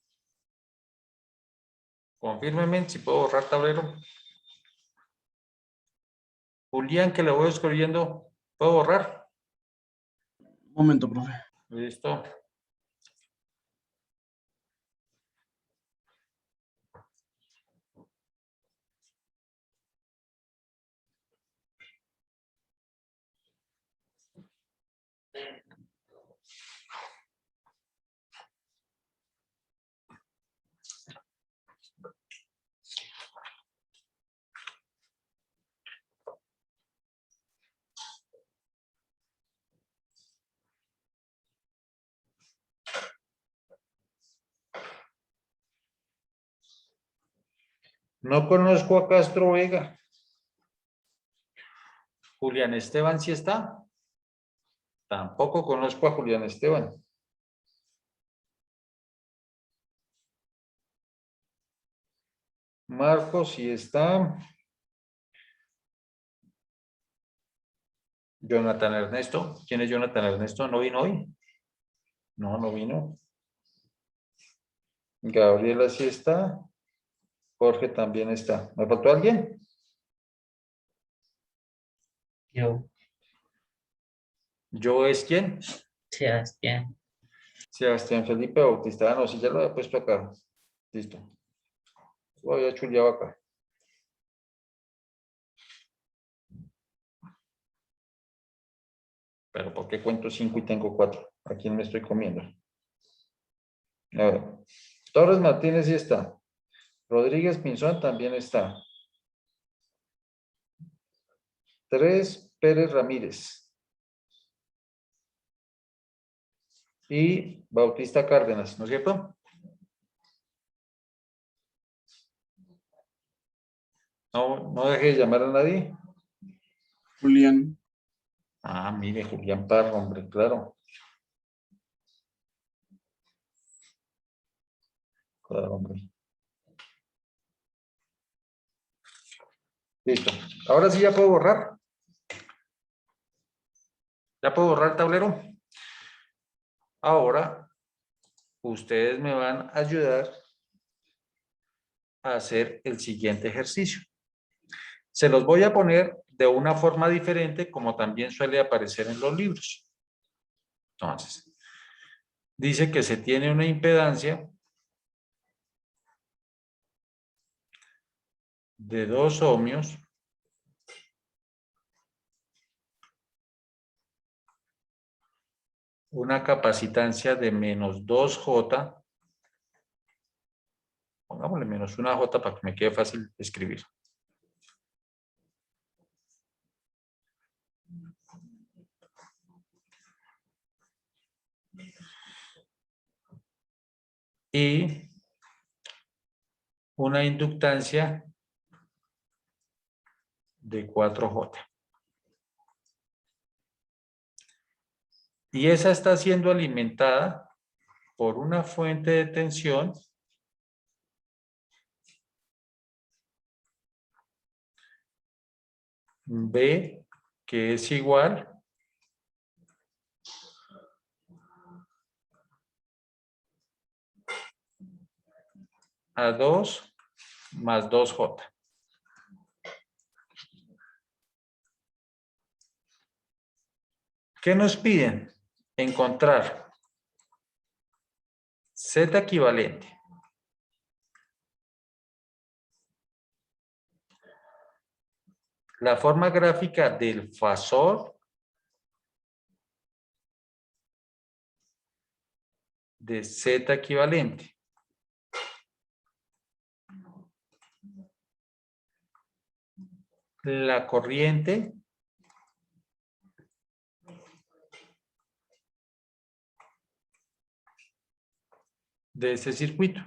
Confírmenme si puedo borrar tablero. Julián, que le voy escribiendo, ¿puedo borrar? Un momento, profe. Listo. No conozco a Castro Vega. Julián Esteban, ¿sí está? Tampoco conozco a Julián Esteban. Marcos, sí está. Jonathan Ernesto. ¿Quién es Jonathan Ernesto? ¿No vino hoy? No, no vino. Gabriela sí está. Jorge también está. ¿Me faltó alguien? Yo, ¿Yo es quién? Sebastián. Sebastián Felipe Bautista. Ah, no, sí, ya lo había puesto acá. Listo. Lo había chuleado acá. Pero ¿por qué cuento 5 y tengo 4? ¿A quién me estoy comiendo? A ver. Torres Martínez sí está. Rodríguez Pinzón también está. 3, Pérez Ramírez. Y Bautista Cárdenas, ¿no es cierto? No, no deje de llamar a nadie. Julián, Ah, mire, Julián Parra, hombre, claro. Claro, hombre. Listo. Ahora sí ya puedo borrar. ¿Ya puedo borrar el tablero? Ahora, ustedes me van a ayudar a hacer el siguiente ejercicio. Se los voy a poner de una forma diferente, como también suele aparecer en los libros. Entonces, dice que se tiene una impedancia de 2 ohmios una capacitancia de menos 2J, pongámosle menos 1J para que me quede fácil escribir. Y una inductancia de 4J. Y esa está siendo alimentada por una fuente de tensión B, que es igual a 2 más 2J. ¿Qué nos piden? Encontrar Z equivalente. La forma gráfica del fasor de Z equivalente. La corriente de ese circuito.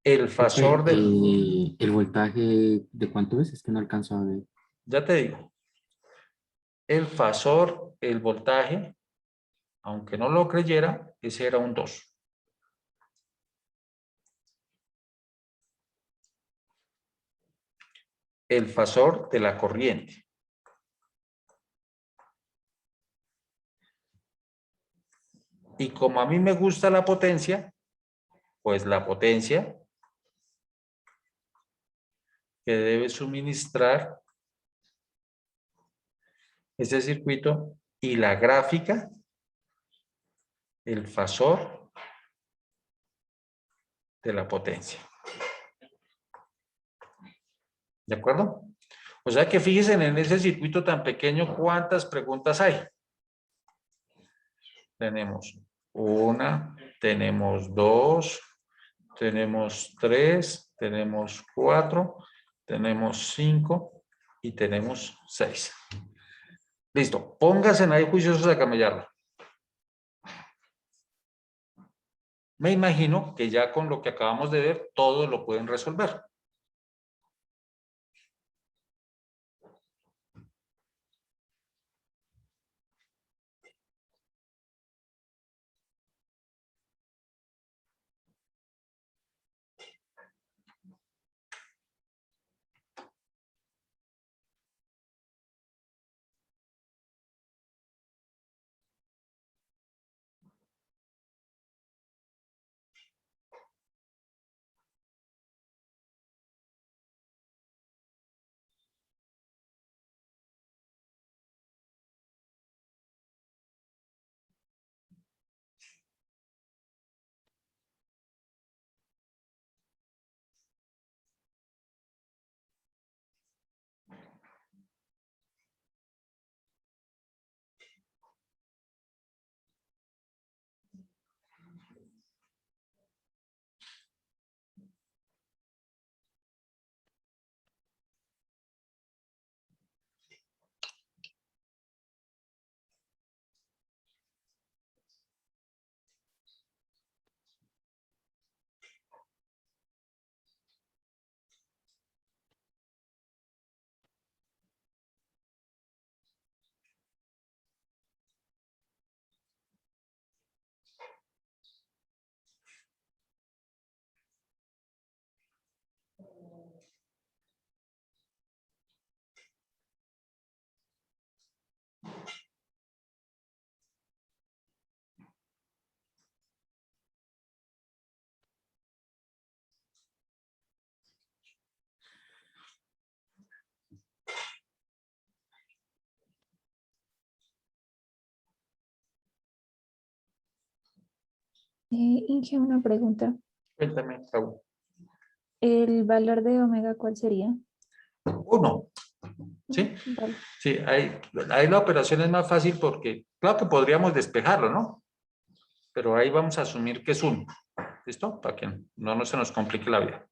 El fasor Profe, del... ¿el voltaje de cuánto es? Es que no alcanzo a ver. Ya te digo. El fasor, el voltaje, aunque no lo creyera, ese era un 2. El fasor de la corriente. Y como a mí me gusta la potencia, pues la potencia que debe suministrar ese circuito y la gráfica, el fasor de la potencia. ¿De acuerdo? O sea que fíjense en ese circuito tan pequeño cuántas preguntas hay. Tenemos 1, tenemos 2, tenemos 3, tenemos 4, tenemos 5 y tenemos 6. Listo, pónganse ahí juiciosos a camellarlo. Me imagino que ya con lo que acabamos de ver, todo lo pueden resolver. Inge, una pregunta. Cuéntame, Raúl. ¿El valor de omega cuál sería? 1. ¿Sí? Vale. Sí, ahí la operación es más fácil porque, claro que podríamos despejarlo, ¿no? Pero ahí vamos a asumir que es 1. ¿Listo? Para que no se nos complique la vida.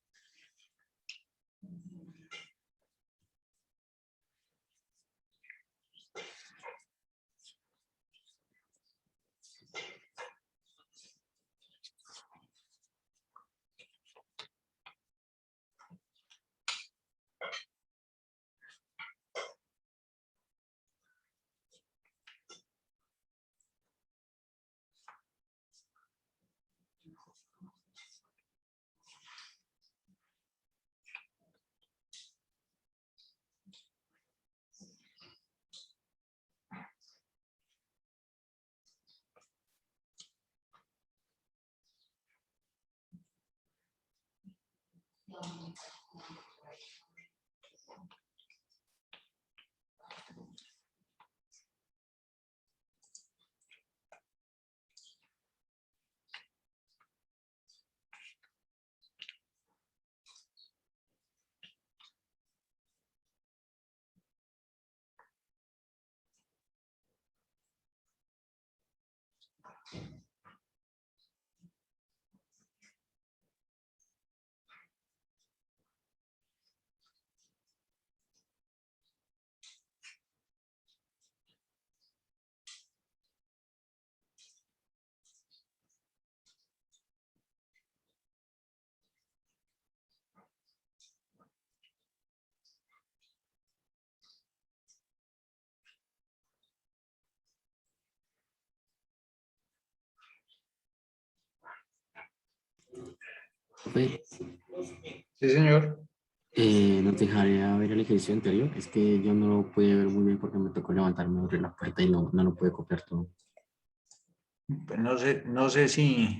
Profe, Sí, señor. ¿nos dejaría ver el ejercicio anterior? Es que yo no lo pude ver muy bien porque me tocó levantarme, abrir la puerta y no lo pude copiar todo. Pues no sé si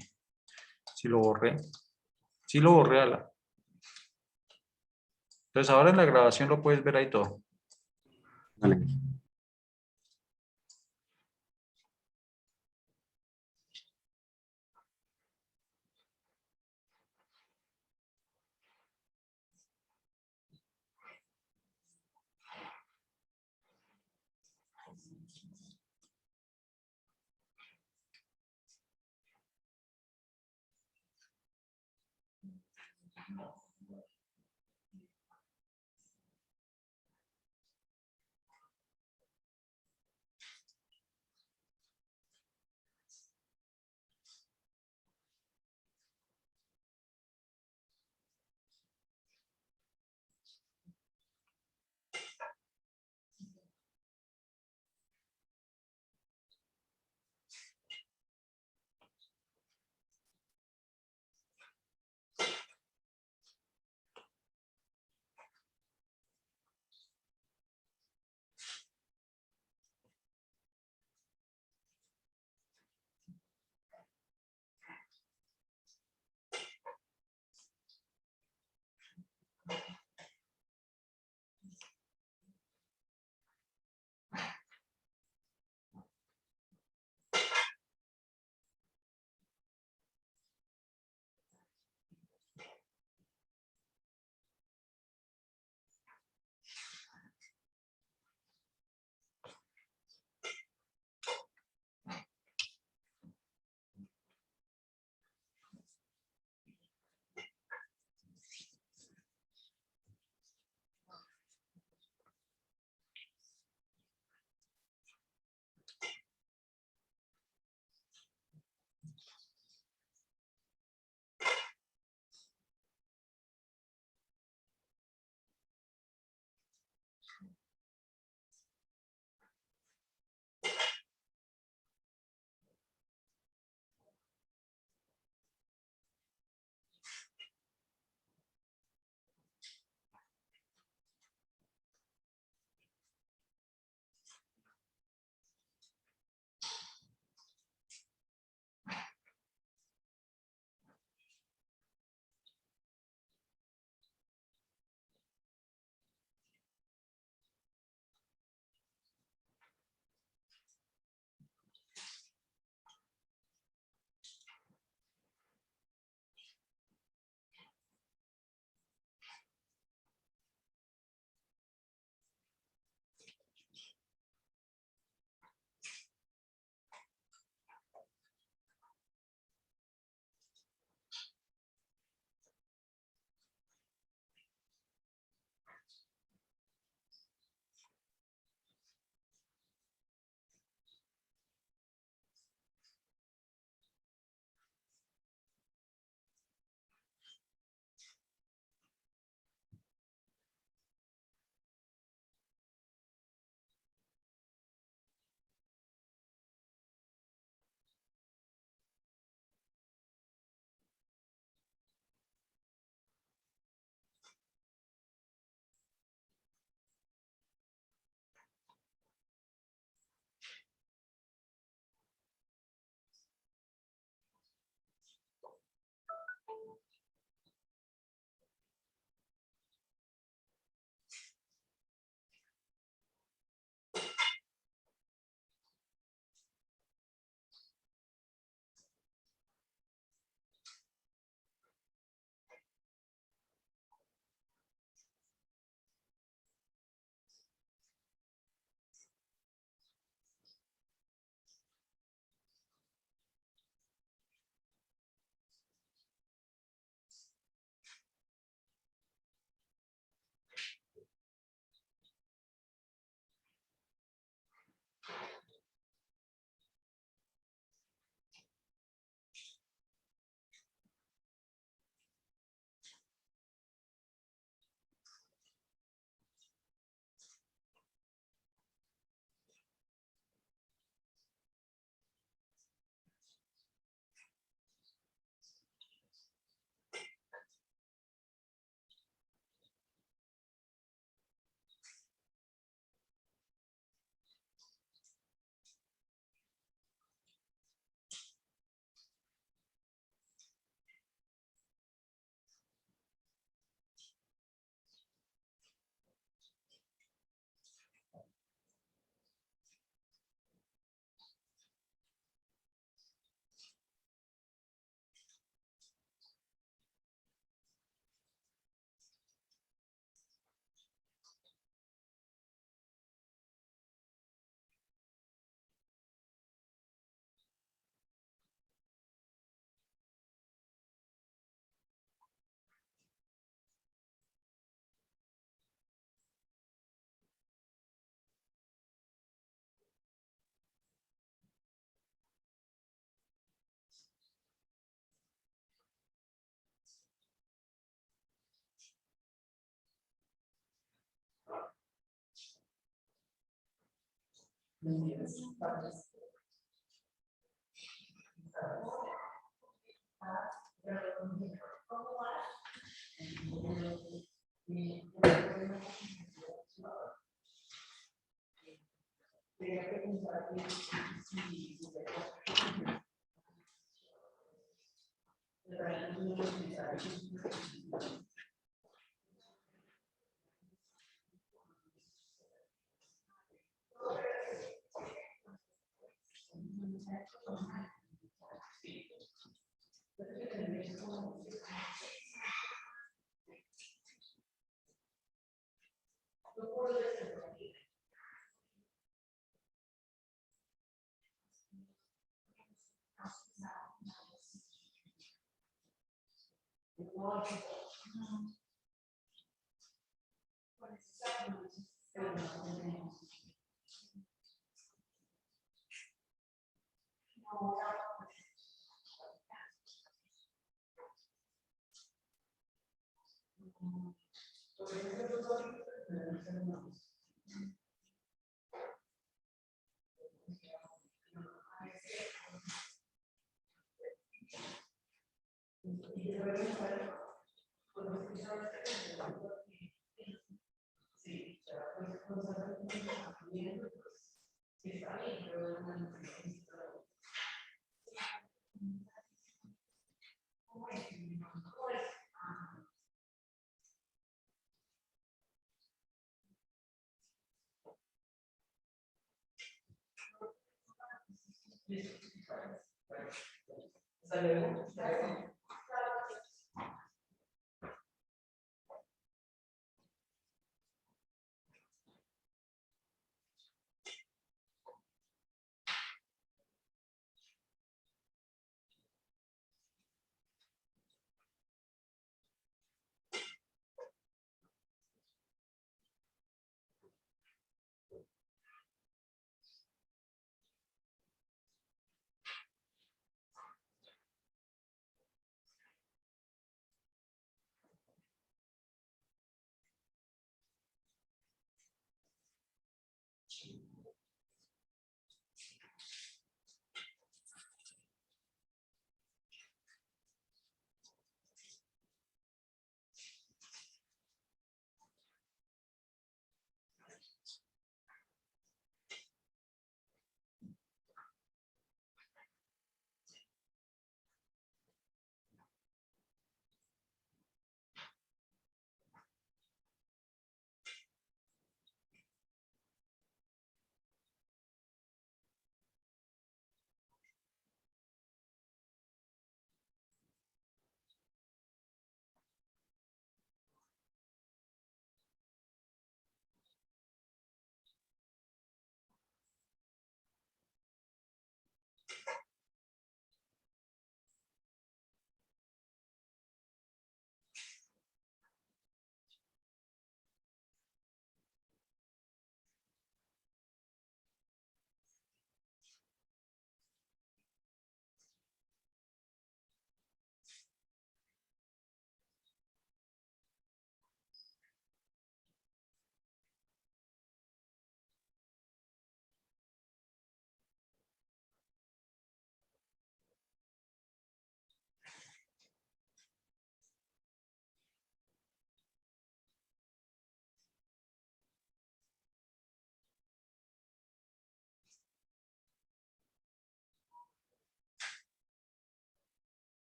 lo borré. Sí lo borré, Ala. Entonces ahora en la grabación lo puedes ver ahí todo. Vale.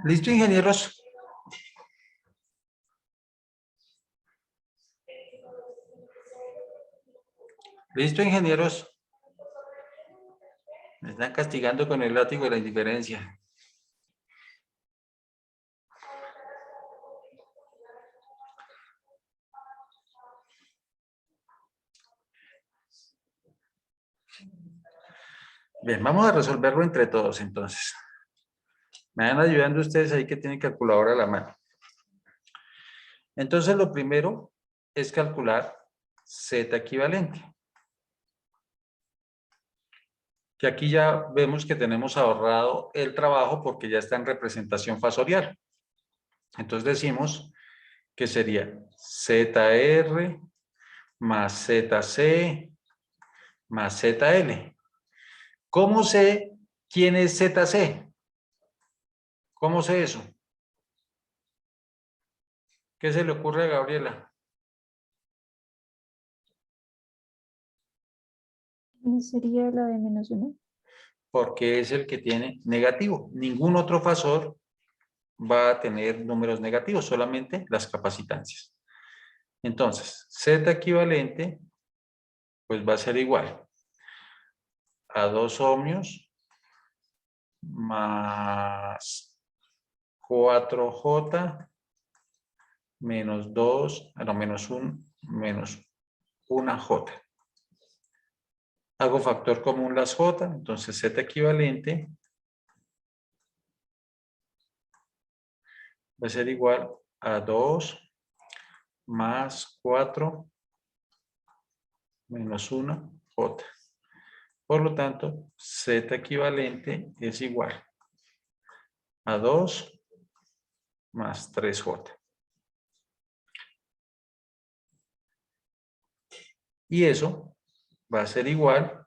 ¿Listo, ingenieros? ¿Listo, ingenieros? Me están castigando con el látigo de la indiferencia. Bien, vamos a resolverlo entre todos entonces. Me van ayudando ustedes ahí que tienen calculadora a la mano. Entonces lo primero es calcular Z equivalente. Que aquí ya vemos que tenemos ahorrado el trabajo porque ya está en representación fasorial. Entonces decimos que sería ZR más ZC más ZL. ¿Cómo sé quién es ZC? ¿Cómo sé eso? ¿Qué se le ocurre a Gabriela? Sería la de -1. Porque es el que tiene negativo. Ningún otro fasor va a tener números negativos, solamente las capacitancias. Entonces, Z equivalente, pues va a ser igual a 2 ohmios más 4J menos 2, no, menos 1, menos 1J. Hago factor común las J, entonces Z equivalente va a ser igual a 2 más 4 menos 1J. Por lo tanto, Z equivalente es igual a 2 más 3J. Y eso va a ser igual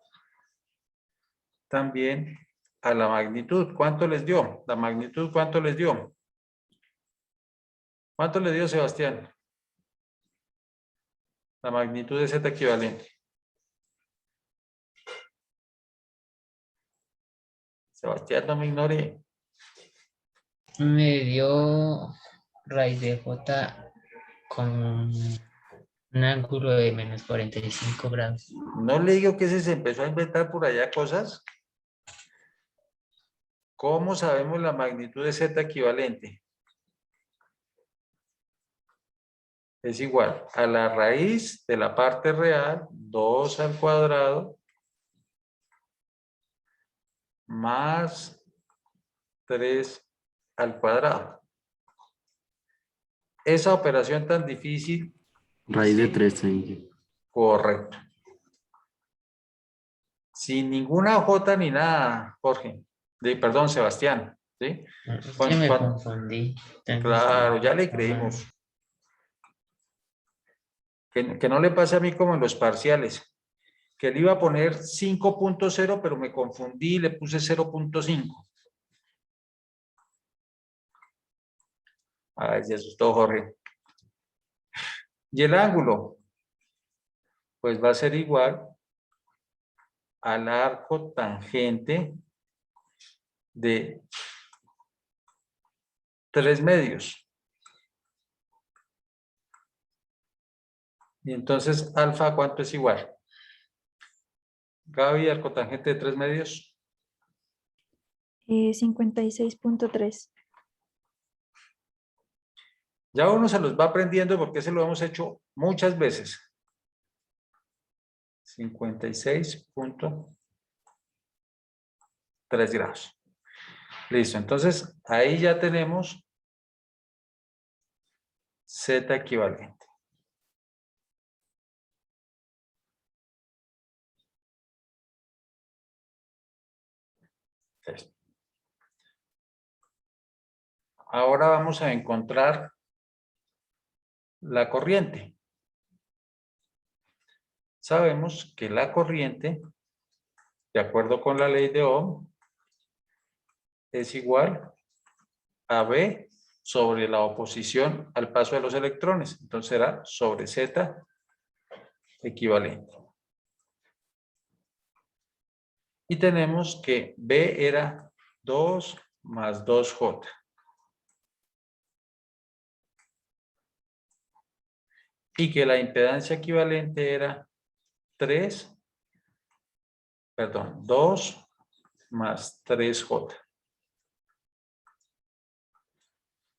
también a la magnitud. ¿Cuánto les dio? La magnitud, ¿cuánto les dio? ¿Cuánto le dio Sebastián? La magnitud de Z equivalente. Sebastián, no me ignore. Me dio raíz de J con un ángulo de -45 grados. No le digo que se empezó a inventar por allá cosas. ¿Cómo sabemos la magnitud de Z equivalente? Es igual a la raíz de la parte real, 2 al cuadrado, más 3 al cuadrado. Esa operación tan difícil. Raíz de 13. Correcto. Sin ninguna J ni nada, Jorge. Perdón, Sebastián. ¿Sí? Es que me confundí. Claro, ya le creímos. Que no le pase a mí como en los parciales. Que le iba a poner 5.0, pero me confundí y le puse 0.5. Ay, se asustó Jorge. Y el ángulo, pues va a ser igual al arco tangente de 3 medios. Y entonces, alfa, ¿cuánto es igual? Gaby, arco tangente de 3 medios. 56.3. Ya uno se los va aprendiendo porque se lo hemos hecho muchas veces. 56.3 grados. Listo, entonces ahí ya tenemos Z equivalente. Listo. Ahora vamos a encontrar la corriente. Sabemos que la corriente, de acuerdo con la ley de Ohm, es igual a B sobre la oposición al paso de los electrones. Entonces será sobre Z equivalente. Y tenemos que B era 2 más 2J. Y que la impedancia equivalente era 2 más 3J.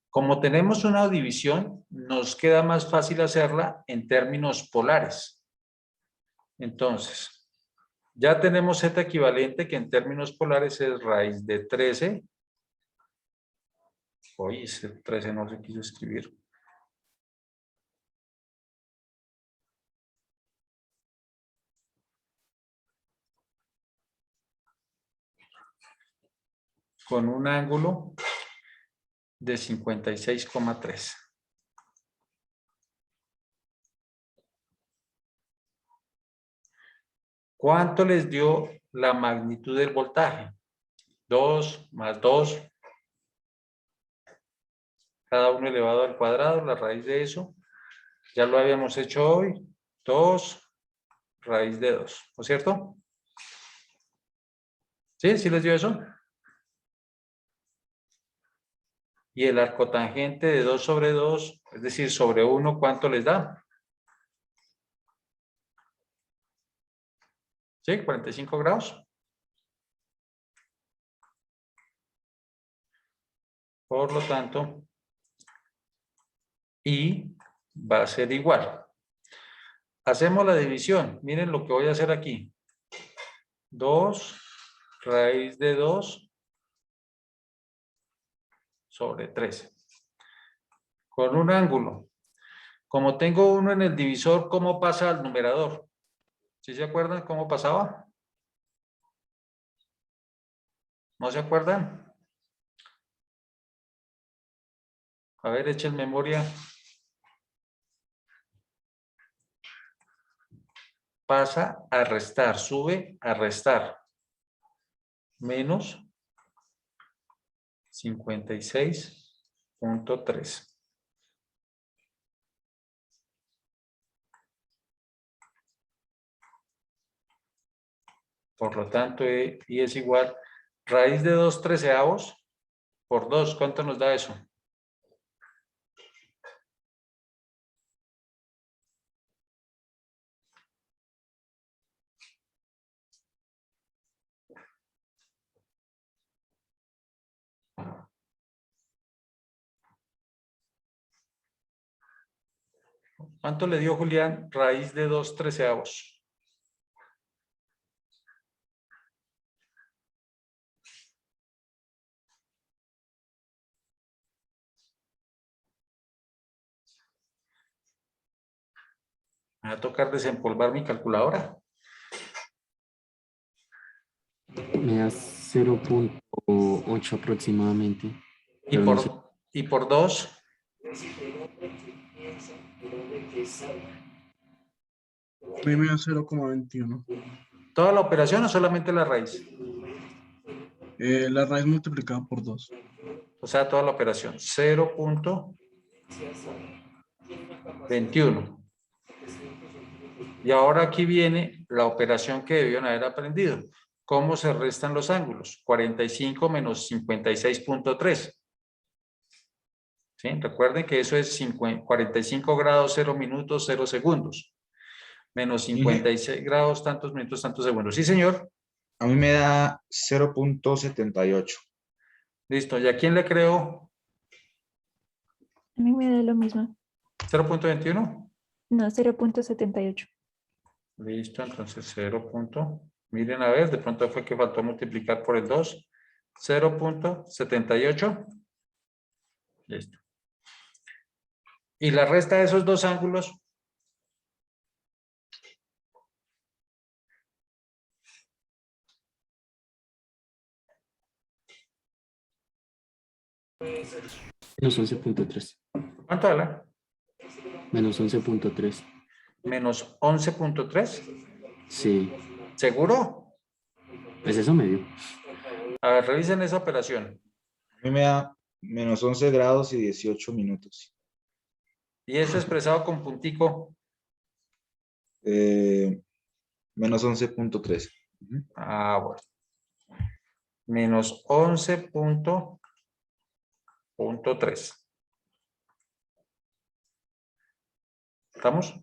Como tenemos una división, nos queda más fácil hacerla en términos polares. Entonces, ya tenemos Z equivalente, que en términos polares es raíz de 13. Oye, ese 13 no se quiso escribir. Con un ángulo de 56,3. ¿Cuánto les dio la magnitud del voltaje? 2 más 2, cada uno elevado al cuadrado, la raíz de eso. Ya lo habíamos hecho hoy. 2 raíz de 2, ¿no es cierto? ¿Sí? ¿Sí les dio eso? Y el arcotangente de 2 sobre 2, es decir, sobre 1, ¿cuánto les da? ¿Sí? 45 grados. Por lo tanto, I va a ser igual. Hacemos la división. Miren lo que voy a hacer aquí. 2 raíz de 2 sobre 13. Con un ángulo. Como tengo 1 en el divisor, ¿cómo pasa al numerador? ¿Sí se acuerdan cómo pasaba? ¿No se acuerdan? A ver, echen memoria. Pasa a restar, sube a restar. Menos 56.3. Por lo tanto, y es igual, raíz de 2/13 por 2, ¿cuánto nos da eso? ¿Cuánto le dio Julián? Raíz de 2/13. Me va a tocar desempolvar mi calculadora. Me da 0.8 aproximadamente. Y Pero no sé. por 2. A mí me da 0,21. ¿Toda la operación o solamente la raíz? La raíz multiplicada por 2. O sea, toda la operación. 0.21. Y ahora aquí viene la operación que debieron haber aprendido. ¿Cómo se restan los ángulos? 45 menos 56.3. ¿Sí? Recuerden que eso es 45 grados, 0 minutos, 0 segundos. Menos 56 grados, tantos minutos, tantos segundos. Sí, señor. A mí me da 0.78. Listo. ¿Y a quién le creo? A mí me da lo mismo. 0.21. No, 0.78. Listo, entonces 0. Miren a ver, de pronto fue que faltó multiplicar por el 2. 0.78. Listo. Y la resta de esos dos ángulos. Menos 11.3. ¿Cuánto habla? Menos 11.3. Menos 11.3. Sí. ¿Seguro? Pues eso me dio. A ver, revisen esa operación. A mí me da menos 11 grados y 18 minutos. Y eso expresado con puntico. Menos 11.3. Ah, bueno. Menos 11.3. ¿Estamos?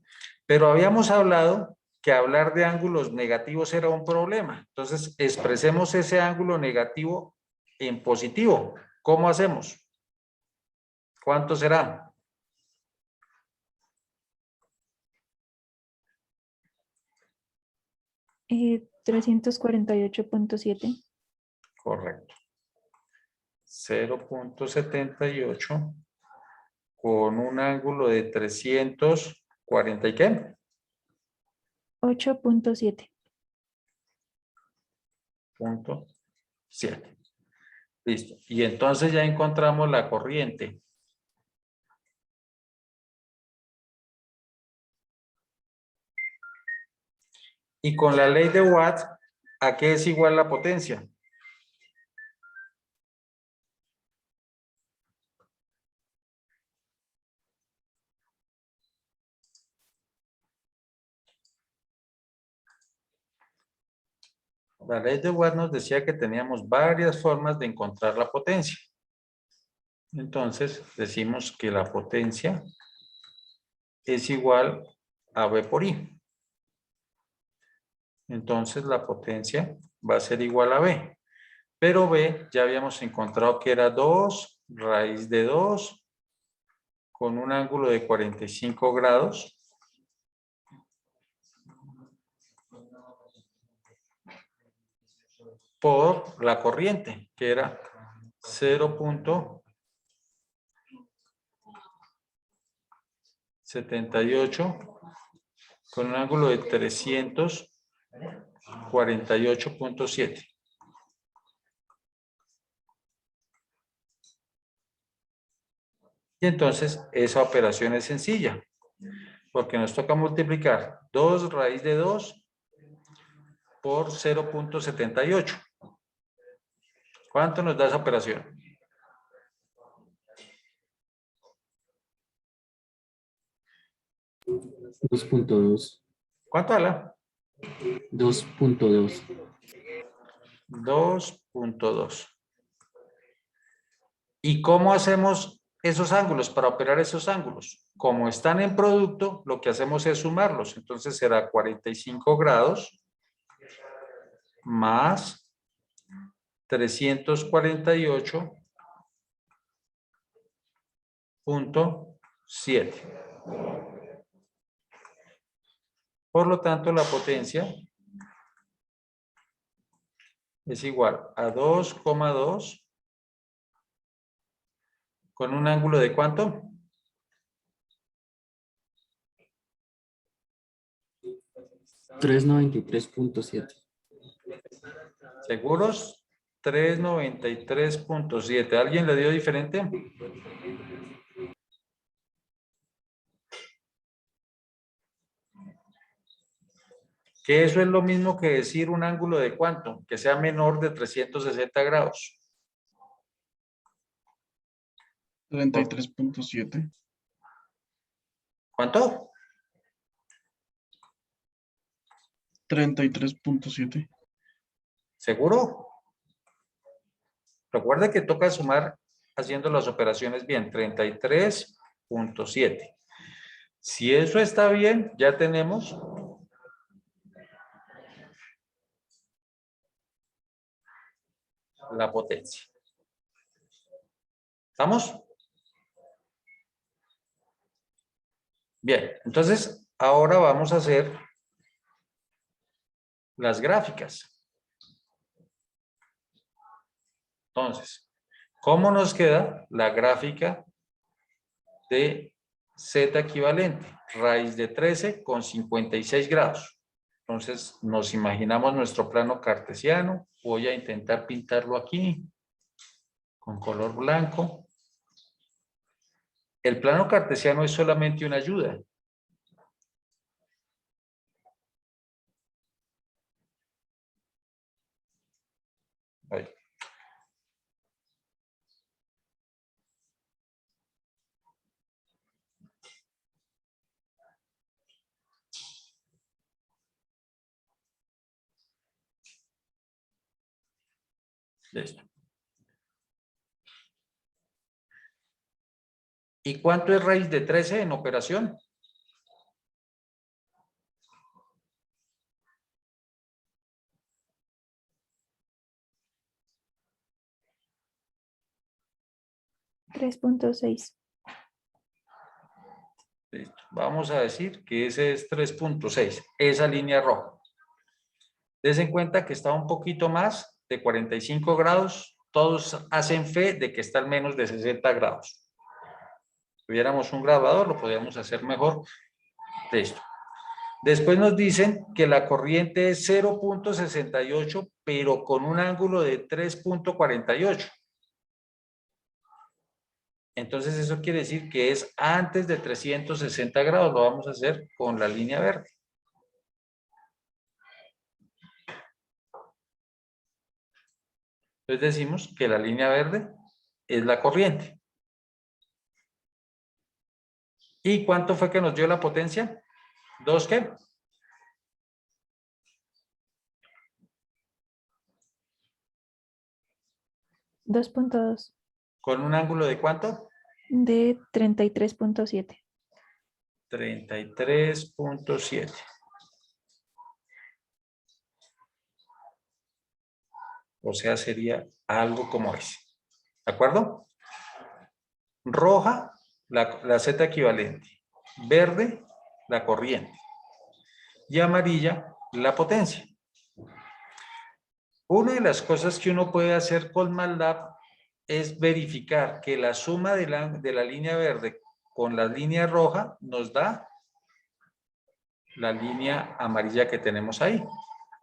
Pero habíamos hablado que hablar de ángulos negativos era un problema. Entonces, expresemos ese ángulo negativo en positivo. ¿Cómo hacemos? ¿Cuánto será? Eh, 348.7. Correcto. 0.78 con un ángulo de 340 ¿y qué? 8.7. Punto 7. Listo. Y entonces ya encontramos la corriente. Y con la ley de Watt, ¿a qué es igual la potencia? La ley de Watt nos decía que teníamos varias formas de encontrar la potencia. Entonces, decimos que la potencia es igual a V por I. Entonces, la potencia va a ser igual a V. Pero V ya habíamos encontrado que era 2 raíz de 2 con un ángulo de 45 grados. Por la corriente, que era 0.78 con un ángulo de 348.7. Y entonces esa operación es sencilla, porque nos toca multiplicar 2 raíz de 2 por 0.78. ¿Cuánto nos da esa operación? 2.2. ¿Cuánto habla? 2.2. 2.2. ¿Y cómo hacemos esos ángulos para operar esos ángulos? Como están en producto, lo que hacemos es sumarlos. Entonces será 45 grados más 348.7. Por lo tanto, la potencia es igual a 2,2 con un ángulo de ¿cuánto? 393.7. ¿Seguros? 393.7. ¿Alguien le dio diferente? Que eso es lo mismo que decir un ángulo de ¿cuánto? Que sea menor de 360 grados. 33.7. ¿Cuánto? 33.7. ¿Seguro? Recuerda que toca sumar haciendo las operaciones bien. 33.7. Si eso está bien, ya tenemos la potencia. ¿Estamos? Bien, entonces ahora vamos a hacer las gráficas. Entonces, ¿cómo nos queda la gráfica de z equivalente? Raíz de 13 con 56 grados. Entonces, nos imaginamos nuestro plano cartesiano. Voy a intentar pintarlo aquí con color blanco. El plano cartesiano es solamente una ayuda. Ahí. Listo. ¿Y cuánto es raíz de 13 en operación? $3.6. Listo. Vamos a decir que ese es 3.6, esa línea roja. Des en cuenta que está un poquito más de 45 grados. Todos hacen fe de que está al menos de 60 grados. Si tuviéramos un grabador, lo podríamos hacer mejor. Listo. Después nos dicen que la corriente es 0.68, pero con un ángulo de 3.48. Entonces eso quiere decir que es antes de 360 grados. Lo vamos a hacer con la línea verde. Entonces decimos que la línea verde es la corriente. ¿Y cuánto fue que nos dio la potencia? ¿2 qué? $2.2. ¿Con un ángulo de cuánto? De 33.7. 33.7. O sea, sería algo como ese. ¿De acuerdo? Roja, la Z equivalente. Verde, la corriente. Y amarilla, la potencia. Una de las cosas que uno puede hacer con MATLAB es verificar que la suma de la línea verde con la línea roja nos da la línea amarilla que tenemos ahí,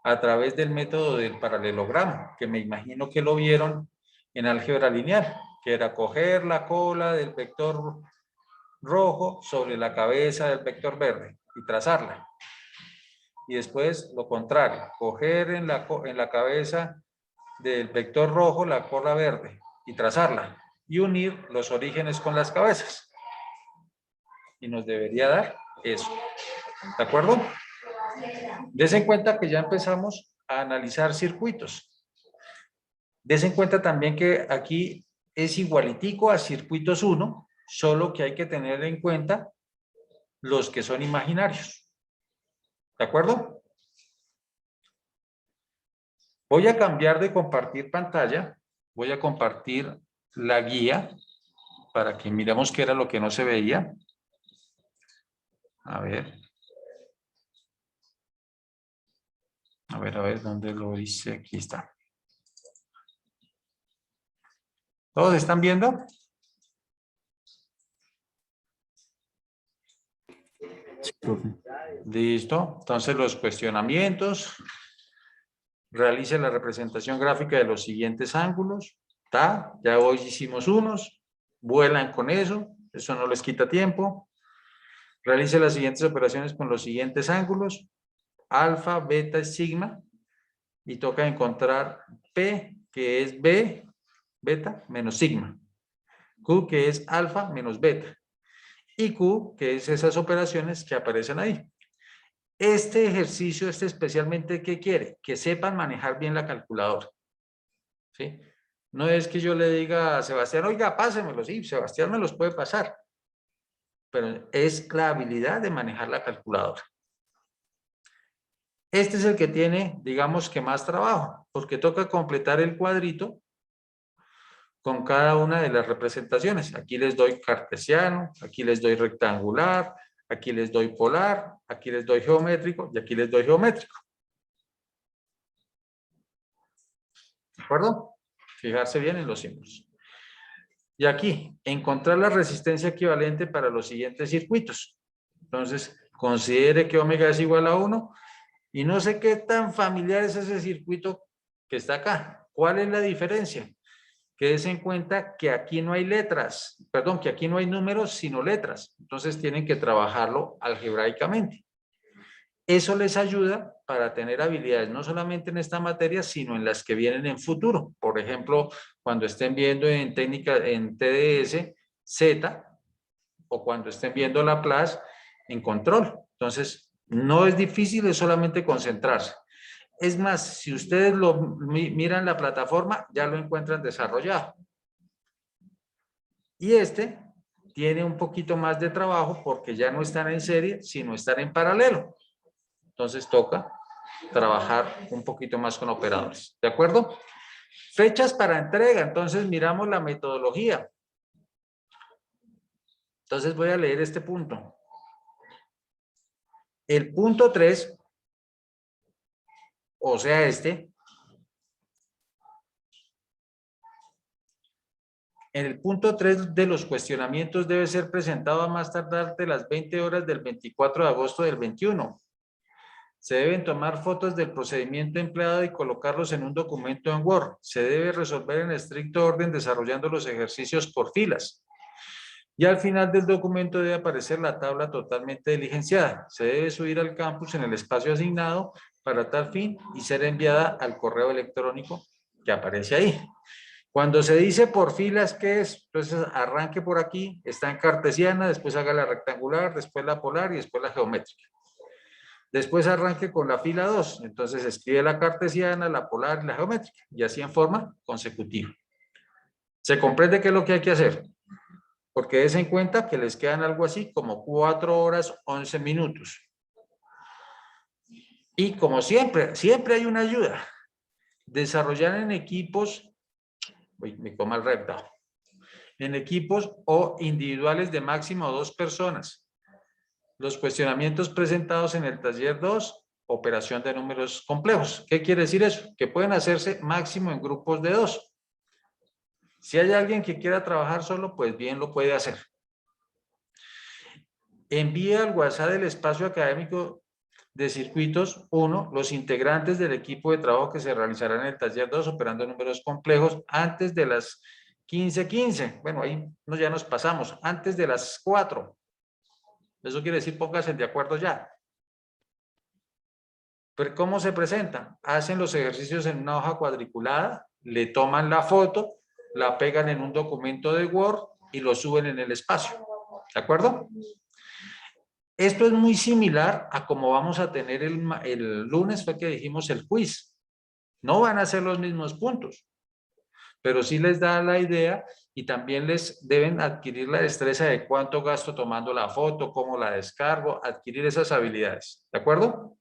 a través del método del paralelogramo, que me imagino que lo vieron en álgebra lineal, que era coger la cola del vector rojo sobre la cabeza del vector verde y trazarla. Y después lo contrario, coger en la cabeza del vector rojo la cola verde y trazarla y unir los orígenes con las cabezas. Y nos debería dar eso. ¿De acuerdo? Des en cuenta que ya empezamos a analizar circuitos. Des en cuenta también que aquí es igualitico a circuitos 1, solo que hay que tener en cuenta los que son imaginarios. ¿De acuerdo? Voy a cambiar de compartir pantalla. Voy a compartir la guía para que miremos qué era lo que no se veía. A ver. A ver, ¿dónde lo hice? Aquí está. ¿Todos están viendo? Sí, profe. Listo. Entonces los cuestionamientos. Realice la representación gráfica de los siguientes ángulos. Ya hoy hicimos unos. Vuelan con eso. Eso no les quita tiempo. Realice las siguientes operaciones con los siguientes ángulos. Alfa, beta y sigma. Y toca encontrar P, que es B, beta, menos sigma. Q, que es alfa, menos beta. Y Q, que es esas operaciones que aparecen ahí. Este ejercicio, especialmente, ¿qué quiere? Que sepan manejar bien la calculadora. ¿Sí? No es que yo le diga a Sebastián, oiga, pásemelo. Sí, Sebastián me los puede pasar. Pero es la habilidad de manejar la calculadora. Este es el que tiene, digamos que más trabajo, porque toca completar el cuadrito con cada una de las representaciones. Aquí les doy cartesiano, aquí les doy rectangular, aquí les doy polar, aquí les doy geométrico y aquí les doy geométrico. acuerdo? Fijarse bien en los símbolos. Y aquí, encontrar la resistencia equivalente para los siguientes circuitos. Entonces, considere que omega es igual a 1 y no sé qué tan familiar es ese circuito que está acá. ¿Cuál es la diferencia? Quédese en cuenta que aquí no hay letras, perdón, que aquí no hay números, sino letras. Entonces tienen que trabajarlo algebraicamente. Eso les ayuda para tener habilidades no solamente en esta materia, sino en las que vienen en futuro. Por ejemplo, cuando estén viendo en técnica, en TDS, Z, o cuando estén viendo Laplace en control. Entonces, no es difícil, es solamente concentrarse. Es más, si ustedes lo miran la plataforma, ya lo encuentran desarrollado. Y este tiene un poquito más de trabajo porque ya no están en serie, sino están en paralelo. Entonces toca trabajar un poquito más con operadores. ¿De acuerdo? Fechas para entrega. Entonces miramos la metodología. Entonces voy a leer este punto. El punto 3, o sea este, en el punto 3 de los cuestionamientos debe ser presentado a más tardar de las 20 horas del 24 de agosto del 21. Se deben tomar fotos del procedimiento empleado y colocarlos en un documento en Word. Se debe resolver en estricto orden desarrollando los ejercicios por filas. Y al final del documento debe aparecer la tabla totalmente diligenciada. Se debe subir al campus en el espacio asignado para tal fin y ser enviada al correo electrónico que aparece ahí. Cuando se dice por filas, ¿qué es? Entonces arranque por aquí, está en cartesiana, después haga la rectangular, después la polar y después la geométrica. Después arranque con la fila 2, entonces escribe la cartesiana, la polar y la geométrica, y así en forma consecutiva. ¿Se comprende qué es lo que hay que hacer? Porque des en cuenta que les quedan algo así como 4 horas 11 minutos. Y como siempre, siempre hay una ayuda. Desarrollar en equipos, me coma el recto, en equipos o individuales de máximo 2 personas. Los cuestionamientos presentados en el taller 2, operación de números complejos. ¿Qué quiere decir eso? Que pueden hacerse máximo en grupos de 2. Si hay alguien que quiera trabajar solo, pues bien lo puede hacer. Envíe al WhatsApp del espacio académico de circuitos 1 los integrantes del equipo de trabajo que se realizará en el taller 2 operando números complejos antes de las 15:15. Bueno, ahí ya nos pasamos. Antes de las 4. Eso quiere decir pónganse de acuerdo ya. Pero ¿cómo se presenta? Hacen los ejercicios en una hoja cuadriculada, le toman la foto, la pegan en un documento de Word y lo suben en el espacio. ¿De acuerdo? Esto es muy similar a como vamos a tener el lunes, fue que dijimos el quiz. No van a ser los mismos puntos, pero sí les da la idea y también les deben adquirir la destreza de cuánto gasto tomando la foto, cómo la descargo, adquirir esas habilidades. ¿De acuerdo?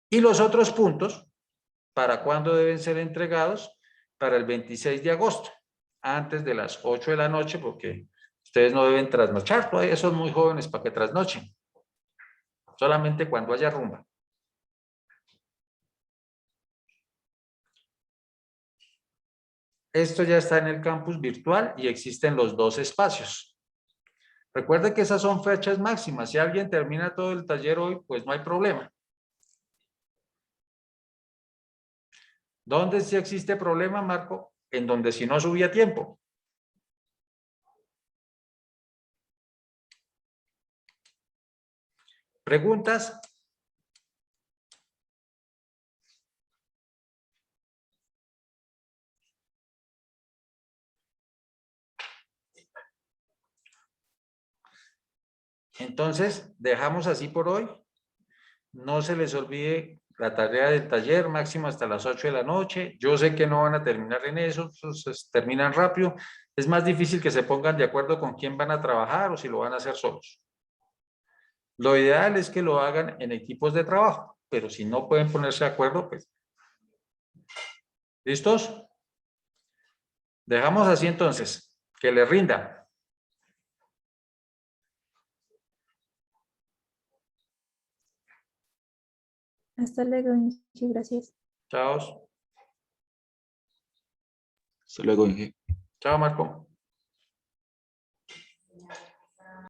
Y los otros puntos, ¿para cuándo deben ser entregados? Para el 26 de agosto, antes de las 8 de la noche, porque ustedes no deben trasnochar, todavía son muy jóvenes para que trasnochen. Solamente cuando haya rumba. Esto ya está en el campus virtual y existen los 2 espacios. Recuerde que esas son fechas máximas. Si alguien termina todo el taller hoy, pues no hay problema. ¿Dónde sí existe problema, Marco? En donde si no subía tiempo. ¿Preguntas? Entonces, dejamos así por hoy. No se les olvide la tarea del taller, máximo hasta las 8 de la noche. Yo sé que no van a terminar en eso, terminan rápido. Es más difícil que se pongan de acuerdo con quién van a trabajar o si lo van a hacer solos. Lo ideal es que lo hagan en equipos de trabajo, pero si no pueden ponerse de acuerdo, pues. ¿Listos? Dejamos así entonces, que les rinda. Hasta luego, Inge, gracias. Chao. Hasta luego, Inge. Chao, Marco.